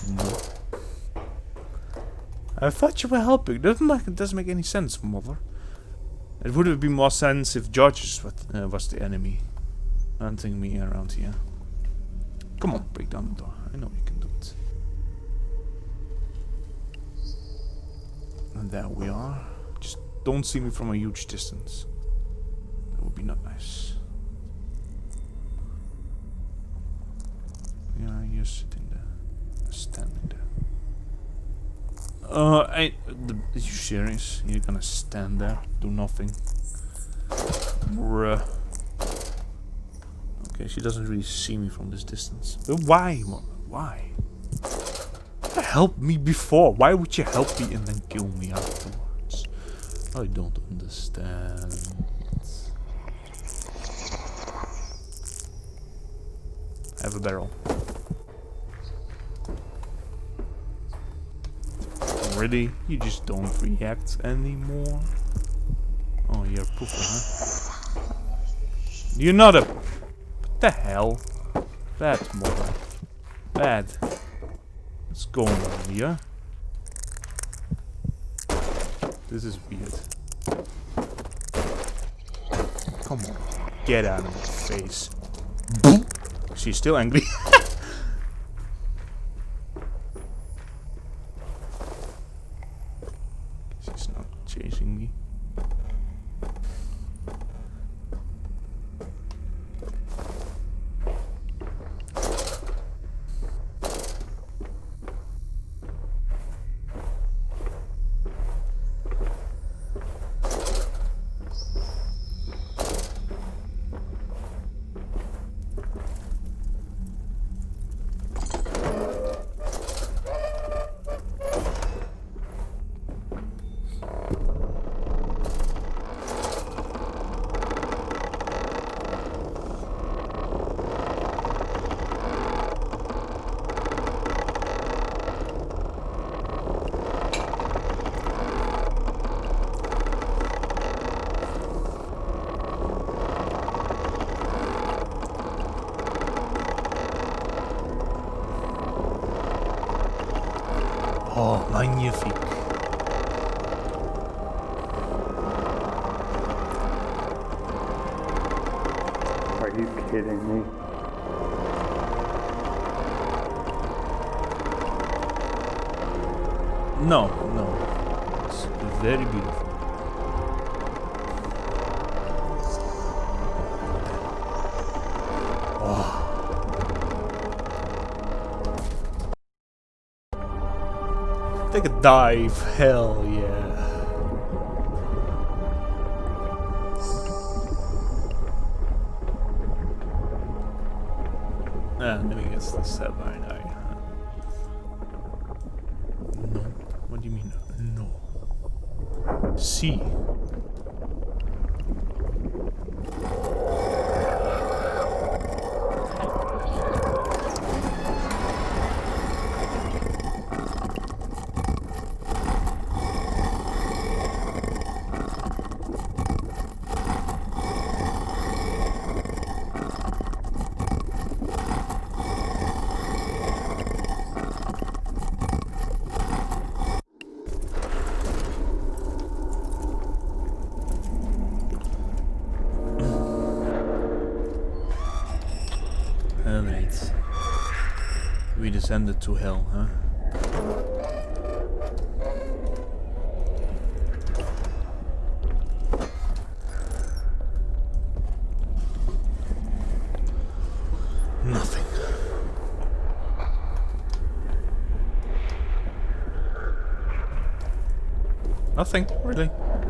No. I thought you were helping. Doesn't make any sense, mother. It would have been more sense if George was the enemy hunting me around here. Come on, break down the door. I know you can do it. And there we are. Just don't see me from a huge distance. That would be not nice. Yeah, you're sitting there. Standing there. Are you serious? You're gonna stand there, do nothing? Bruh. Okay, she doesn't really see me from this distance. But why? Why? You helped me before. Why would you help me and then kill me afterwards? I don't understand. I have a barrel. Really? You just don't react anymore? Oh, you're a pooper, huh? You're not a... What the hell? Bad mother. Bad. What's going on here? This is weird. Come on. Get out of my face. Boom! She's still angry. She's not chasing me. Oh, magnifique. Are you kidding me? No, no. It's very beautiful. Oh. Take a dive, hell yeah. Nu is the cyanide. No. What do you mean? No. See. Alright. We descended to hell, huh? Nothing. Nothing, really. What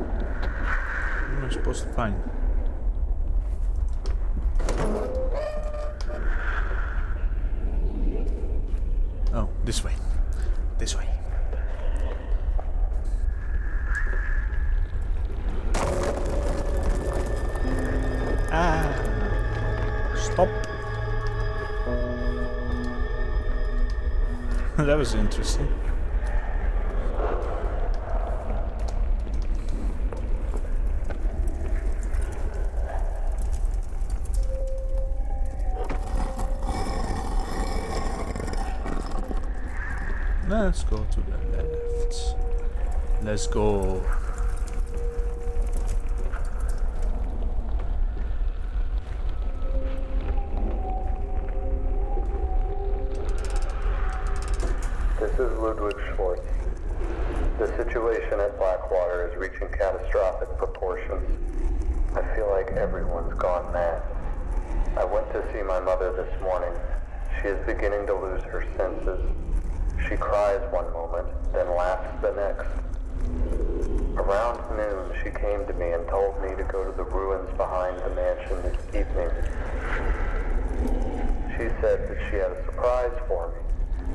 am I supposed to find? Oh, this way. This way. Ah. Stop. That was interesting. Let's go to the left. Let's go. This is Ludwig Schwartz. The situation at Blackwater is reaching catastrophic proportions. I feel like everyone's gone mad. I went to see my mother this morning. She is beginning to lose her senses. She cries one moment, then laughs the next. Around noon, she came to me and told me to go to the ruins behind the mansion this evening. She said that she had a surprise for me,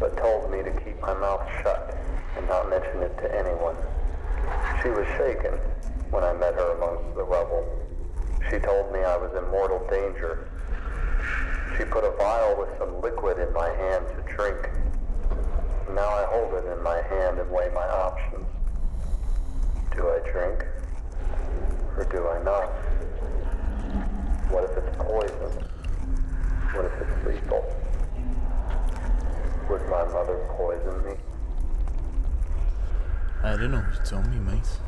but told me to keep my mouth shut and not mention it to anyone. She was shaken when I met her amongst the rubble. She told me I was in mortal danger. She put a vial with some liquid in my hand to drink. Now I hold it in my hand and weigh my options. Do I drink? Or do I not? What if it's poison? What if it's lethal? Would my mother poison me? I don't know, you told me, mate.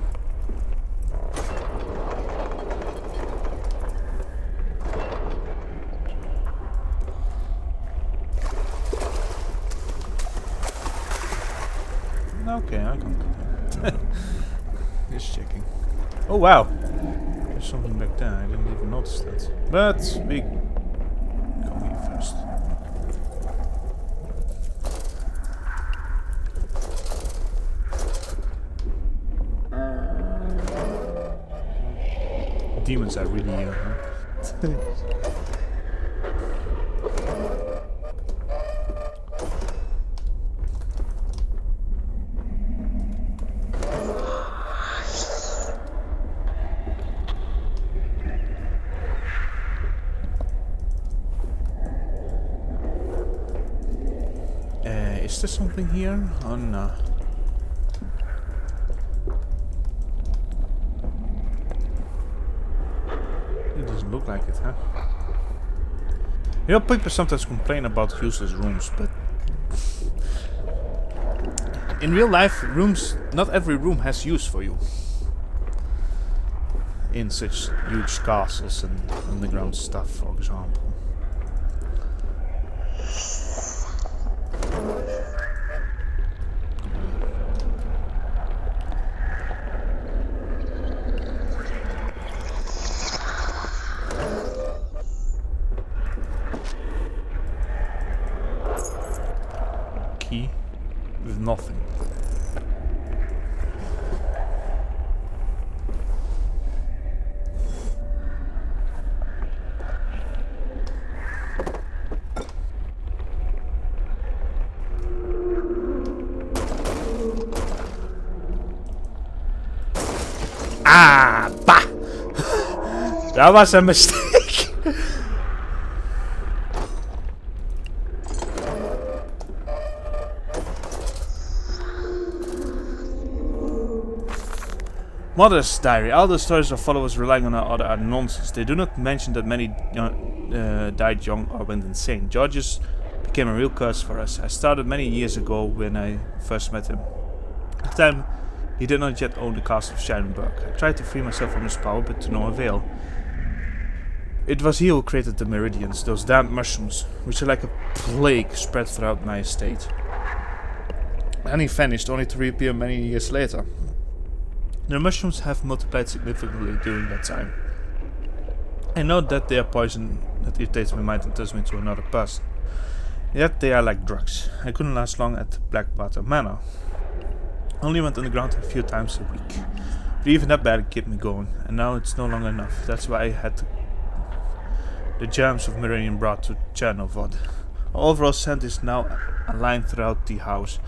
Okay, I can do that. Just checking. Oh wow! There's something back there, I didn't even notice that. But we come here first. Demons are really here, huh? Is there something here? Oh no. It doesn't look like it, huh? You know, people sometimes complain about useless rooms, but in real life, rooms, not every room has use for you. In such huge castles and underground stuff, for example. Key with nothing. That was a mistake. Mother's diary. All the stories of followers relying on our other are nonsense. They do not mention that many died young or went insane. Georges became a real curse for us. I started many years ago when I first met him. At the time, he did not yet own the castle of Scheinberg. I tried to free myself from his power, but to no avail. It was he who created the meridians, those damned mushrooms, which are like a plague spread throughout my estate. And he vanished, only to reappear many years later. The mushrooms have multiplied significantly during that time. I know that they are poison that irritates my mind and turns me into another person. Yet they are like drugs. I couldn't last long at Blackwater Manor. Only went underground a few times a week. But even that barely kept me going, and now it's no longer enough. That's why I had the germs of Meridian brought to Chernovod. Our overall scent is now a line throughout the house.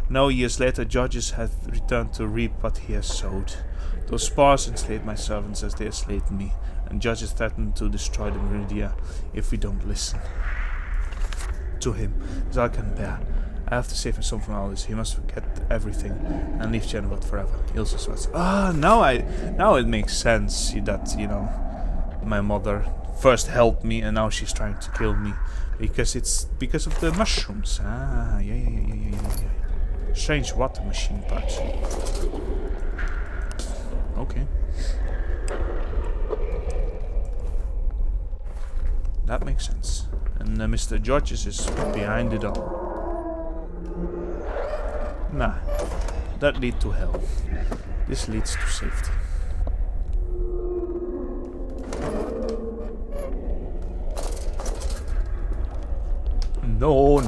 Now, years later, Georges has returned to reap what he has sowed. Those spores enslaved my servants as they enslaved me, and Georges threatened to destroy the Meridia if we don't listen to him. That's all I can bear. I have to save him from all this. He must forget everything and leave Chernovod forever. Ilse sweats. Now it makes sense that, you know, my mother first helped me and now she's trying to kill me. Because it's because of the mushrooms. Yeah. Strange water machine parts. Okay. That makes sense. And Mr. Georges is behind it all. Nah. That leads to hell. This leads to safety. No.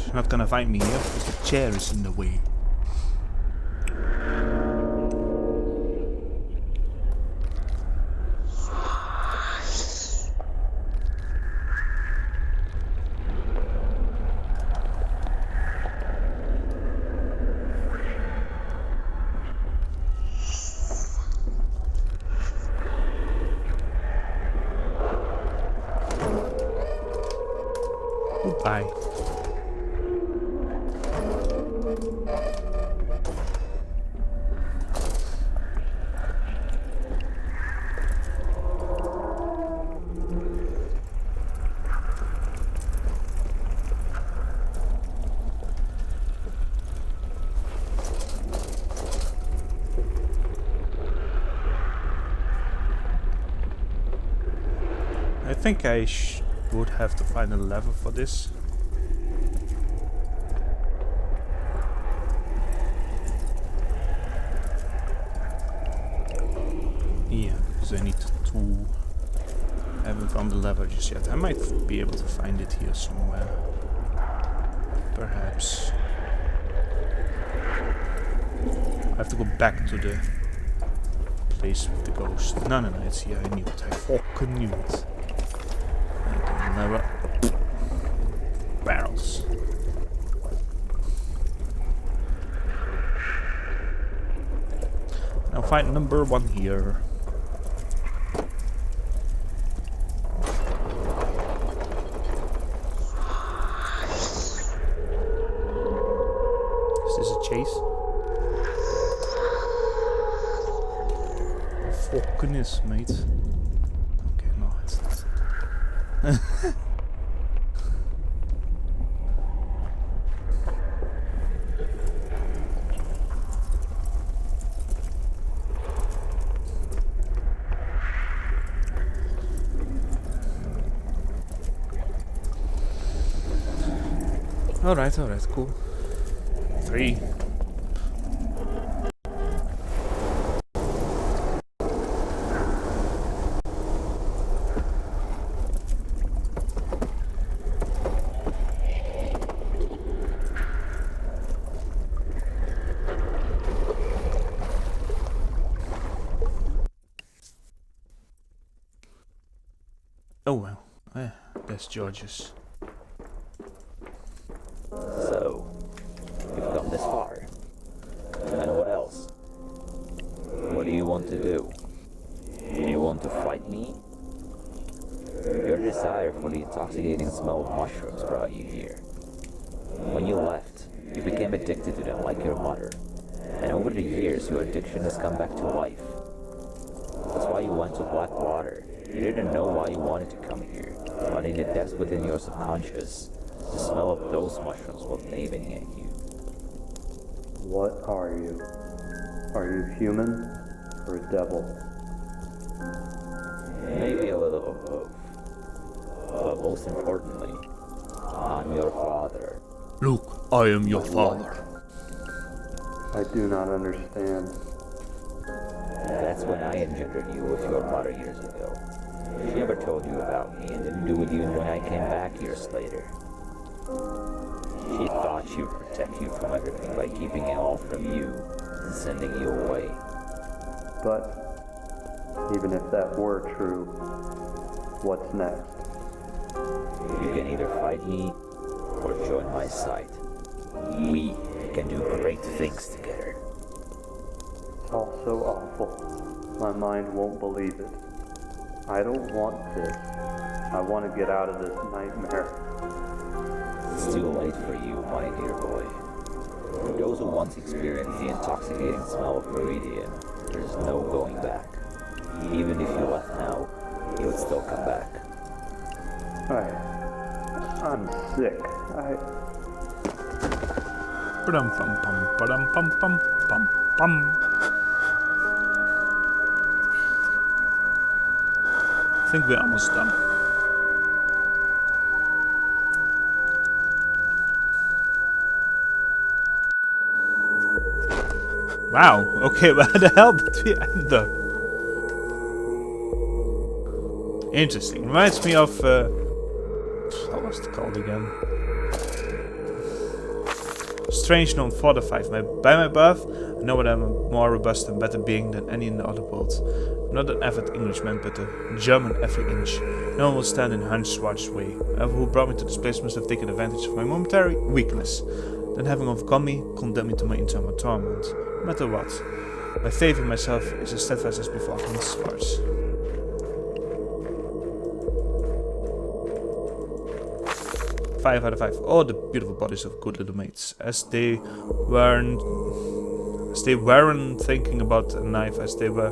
She's not gonna find me here because the chair is in the way. Goodbye. I think I would have to find a lever for this. Yeah, because I need to haven't found the lever just yet. I might be able to find it here somewhere. Perhaps. I have to go back to the place with the ghost. No, it's here. I knew it. I fucking knew it. Lever. Barrels. Now find number 1 here. Is this a chase? Fucking is, mate. Okay, no, it's not. Alright, cool. 3. Oh well, that's George's. So, you've come this far. And what else? What do you want to do? Do you want to fight me? Your desire for the intoxicating smell of mushrooms brought you here. When you left, you became addicted to them like your mother. And over the years, your addiction has come back to life. That's why you went to Blackwater. You didn't know why you wanted to come here, but in the depths within your subconscious, the smell of those mushrooms was gnawing at you. What are you? Are you human or a devil? Maybe a little of both. But most importantly, I'm your father. Luke, I am your father. I do not understand. That's when I engendered you with your mother years ago. She never told you about me and didn't do it even when I came back years later. She thought she would protect you from everything by keeping it all from you and sending you away. But even if that were true, what's next? You can either fight me or join my side. We can do great things together. It's all so awful. My mind won't believe it. I don't want this. I want to get out of this nightmare. It's too late for you, my dear boy. For those who once experienced the intoxicating smell of Meridian, there's no going back. Even if you left now, you would still come back. I'm sick. Padum pum pum padum pum pum pum pum. I think we're almost done. Wow, okay, where the hell did we end up? Interesting. Reminds me of what was it called again? Strange known 4 to 5. By my birth, I know that I'm a more robust and better being than any in the other world. I'm not an avid Englishman, but a German every inch. No one will stand in Hans Schwarz's way. Whoever who brought me to this place must have taken advantage of my momentary weakness. Then having overcome me, condemn me to my eternal torment. No matter what. My faith in myself is as steadfast as before Hans Schwarz. Five out of 5. Oh, the beautiful bodies of good little mates. As they weren't thinking about a knife, as they were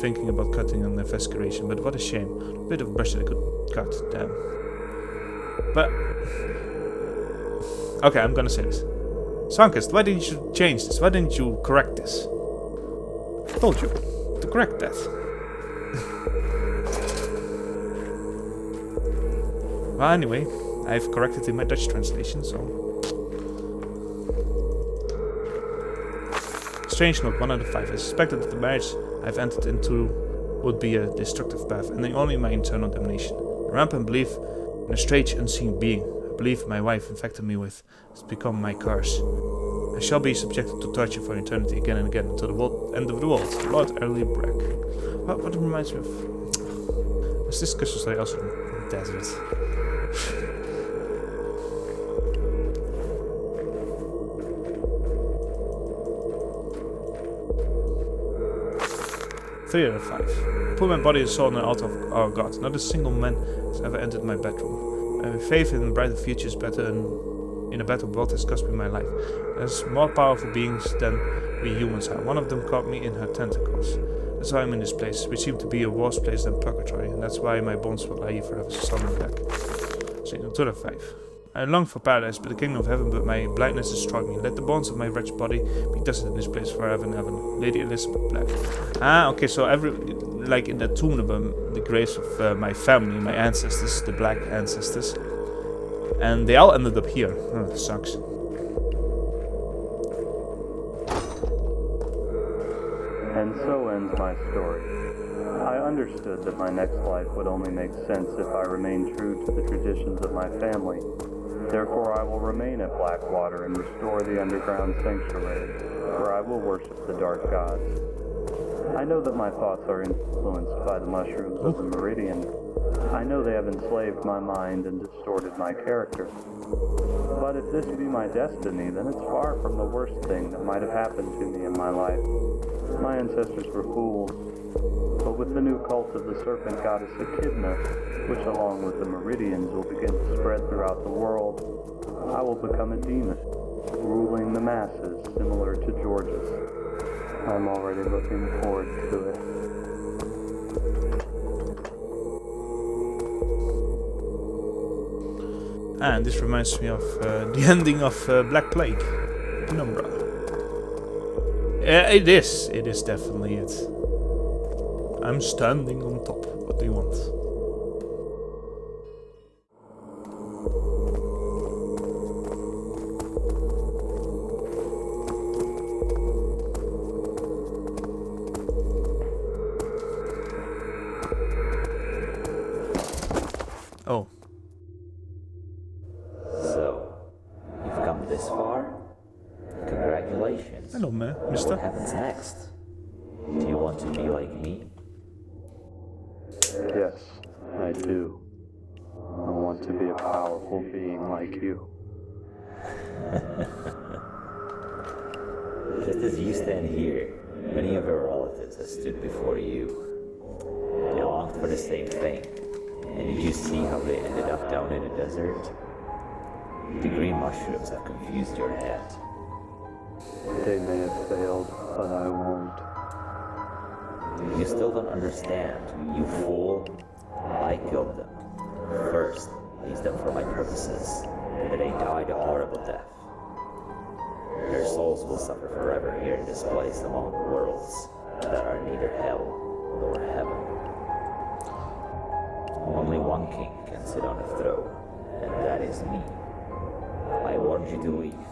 thinking about cutting an investigation. But what a shame. A bit of a brush that I could cut. Damn. But okay, I'm gonna say this. Sunkist, why didn't you change this? Why didn't you correct this? I told you to correct that. Well, anyway, I've corrected in my Dutch translation, so. Strange note, 1 out of 5. I suspected that the marriage I've entered into would be a destructive path, ending only in my internal damnation. A rampant belief in a strange, unseen being, a belief my wife infected me with, has become my curse. I shall be subjected to torture for eternity again and again until the end of the world. Lord Early Brack. What reminds me of? This discussion story also in the desert. 3 out of 5. Put my body and soul on the altar of our God. Not a single man has ever entered my bedroom. I have faith in brighter futures, better in a better world has cost me my life. There's more powerful beings than we humans are. One of them caught me in her tentacles. That's why I'm in this place, which seemed to be a worse place than purgatory, and that's why my bones will lie here forever, slumbering back. So, 2 out of 5. I long for paradise, but the kingdom of heaven, but my blindness destroyed me. Let the bones of my wretched body be dusted in this place forever and ever. Lady Elizabeth Black. Ah, okay, so like in the tomb of the graves of my family, my ancestors, the black ancestors. And they all ended up here. Oh, sucks. And so ends my story. I understood that my next life would only make sense if I remained true to the traditions of my family. Therefore, I will remain at Blackwater and restore the underground sanctuary, where I will worship the dark gods. I know that my thoughts are influenced by the mushrooms of the Meridian. I know they have enslaved my mind and distorted my character. But if this be my destiny, then it's far from the worst thing that might have happened to me in my life. My ancestors were fools, but with the new cult of the serpent goddess Echidna, which along with the meridians will begin to spread throughout the world, I will become a demon, ruling the masses similar to George's. I'm already looking forward to it. And this reminds me of the ending of Black Plague, Penumbra. It is definitely it. I'm standing on top. What do you want? Oh. So, you've come this far? Congratulations. Hello, mister. What happens next? Do you want to be like me? Yes, I do. I want to be a powerful being like you. Just as you stand here, many of your relatives have stood before you. They longed for the same thing. And did you see how they ended up down in the desert? The green mushrooms have confused your head. They may have failed, but I won't. You still don't understand, you fool. I killed them. First, I used them for my purposes, and then they died a horrible death. Their souls will suffer forever here in this place among worlds that are neither hell nor heaven. Only one king can sit on a throne, and that is me. I warned you to leave,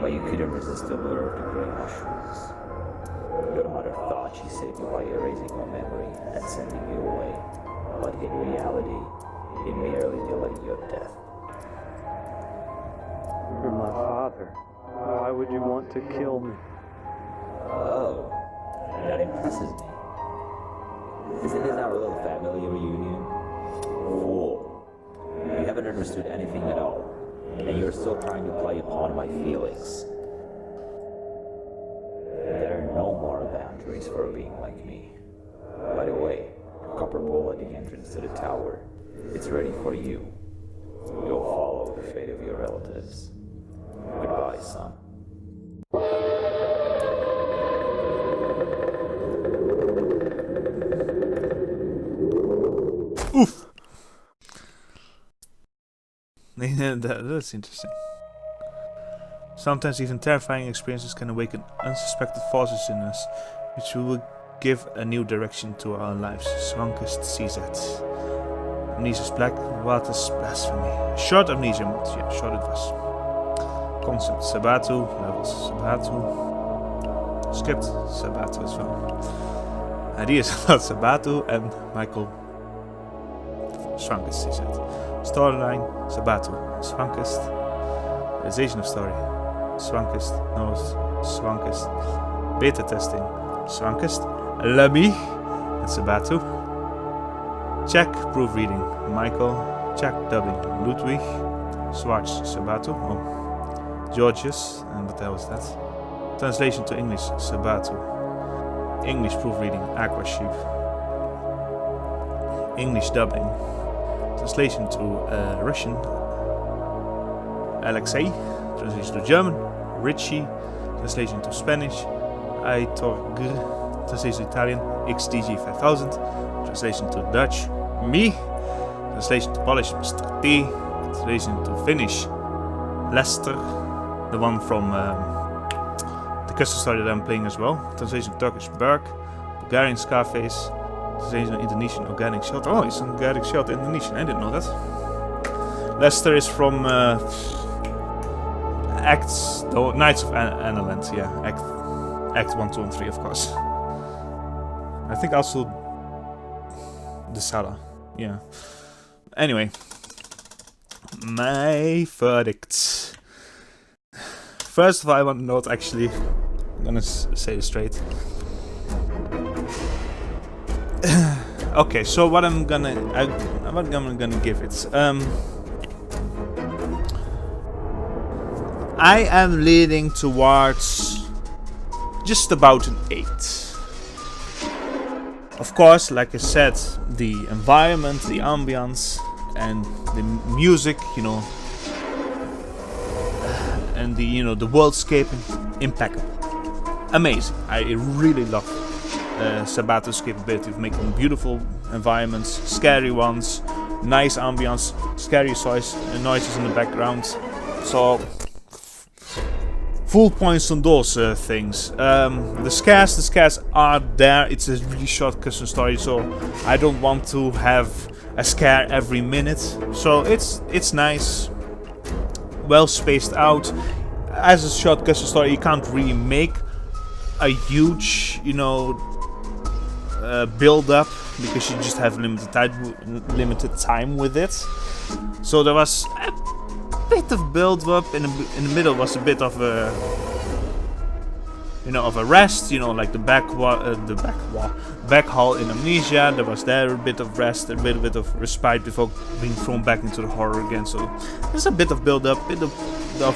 but you couldn't resist the lure of the green mushrooms. Your mother thought she saved you by erasing your memory and sending you away, but in reality, it merely delayed your death. You're my father. Why would you want to kill me? Oh, that impresses me. Isn't this our little family reunion? Fool. You haven't understood anything at all, and you're still trying to play upon my feelings. There are no more boundaries for being like me. By the way, copper bowl at the entrance to the tower. It's ready for you. You'll follow the fate of your relatives. Goodbye, son. Oof. That's interesting. Sometimes even terrifying experiences can awaken unsuspected forces in us, which will give a new direction to our lives. Swankest CZ. Amnesia's Blackwater's Blasphemy. Short Amnesia mod. Yeah, short it was. Concept Sabatu. Levels Sabatu. Script Sabatu as well. Ideas about Sabatu and Michael Swankest CZ. Storyline Sabatu. Swankest. Realization of story. Swankest. Knows. Swankest. Beta testing. Swankest. Lamy. And Sabatu. Check proofreading. Michael. Check dubbing. Ludwig. Schwarz. Sabatu. Oh. Georgius. And what the hell was that? Translation to English. Sabatu. English proofreading. Aqua Sheep. English dubbing. Translation to Russian. Alexei. Translation to German. Richie. Translation to Spanish. Aitor Gr. Translation to Italian. XDG 5000. Translation to Dutch. Me. Translation to Polish. Mr. T. Translation to Finnish. Lester. The one from the custom story that I'm playing as well. Translation to Turkish. Berg. Bulgarian Scarface. Translation to Indonesian. Organic Shelter. Oh, it's an Organic Shelter Indonesian. I didn't know that. Lester is from Acts, the Knights of Analand, yeah, Act 1, 2 and 3 of course. I think also the Sala, yeah. Anyway, my verdict. First of all, I want to note actually, I'm gonna say it straight. Okay, so what I'm gonna give it. I am leaning towards just about an 8. Of course, like I said, the environment, the ambience, and the music, you know, and the the worldscape, impeccable, amazing. I really love Sabato's capability of making beautiful environments, scary ones, nice ambience, scary noises in the background. So full points on those things. The scares are there. It's a really short custom story, so I don't want to have a scare every minute. So it's nice, well spaced out. As a short custom story, you can't really make a huge, build up because you just have limited time with it. So there was a bit of build up in the middle. Was a bit of a of a rest, like the back hall in Amnesia. There was a bit of rest, a bit of respite before being thrown back into the horror again. So there's a bit of build up, bit of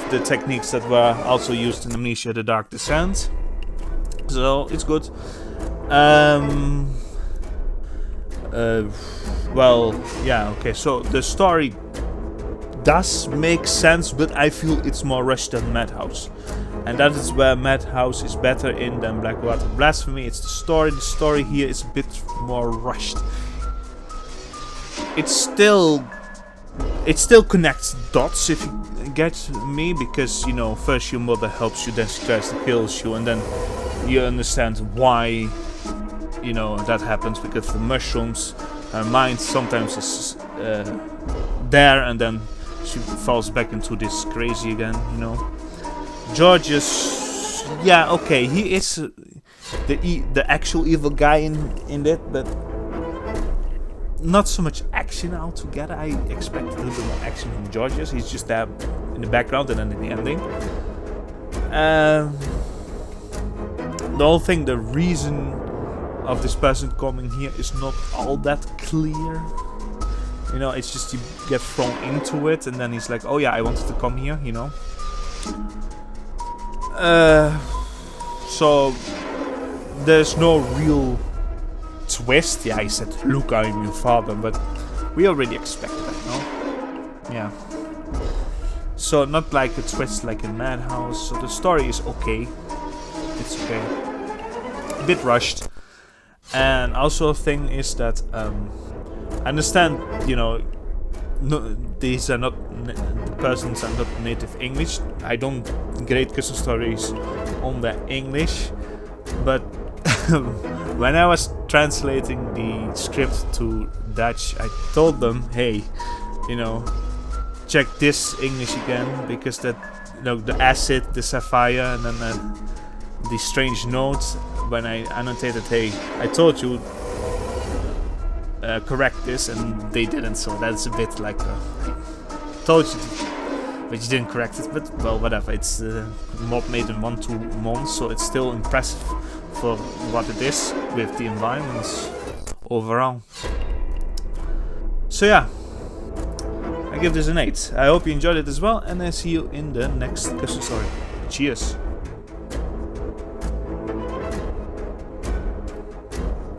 the techniques that were also used in Amnesia: The Dark Descent. So it's good. Well, yeah, okay. So the story does make sense, but I feel it's more rushed than Madhouse. And that is where Madhouse is better in than Blackwater. Blasphemy, it's the story. The story here is a bit more rushed. It still connects dots, if you get me, because first your mother helps you, then she tries to kill you, and then you understand why that happens, because the mushrooms, her mind sometimes is there, and then she falls back into this crazy again, Georges, yeah, okay, he is the actual evil guy in it, but not so much action altogether. I expected a little bit more action from Georges. He's just there in the background and then in the ending. The whole thing, the reason of this person coming here is not all that clear. It's just you get thrown into it, and then he's like, oh yeah, I wanted to come here, So there's no real twist. Yeah, he said, look, I'm your father, but we already expect that, no? Yeah. So not like a twist like in Madhouse. So the story is okay. It's okay. A bit rushed. And also a thing is that I understand, these are not the persons are not native English. I don't grade custom stories on their English, but when I was translating the script to Dutch, I told them, hey, check this English again, because that the acid, the sapphire, and then the strange notes. When I annotated, hey, I told you correct this, and they didn't, so that's a bit like I told you to, but you didn't correct it. But well, whatever, it's mod made in 1-2 months, so it's still impressive for what it is with the environments overall. So yeah, I give this an 8. I hope you enjoyed it as well, and I see you in the next custom story. Cheers!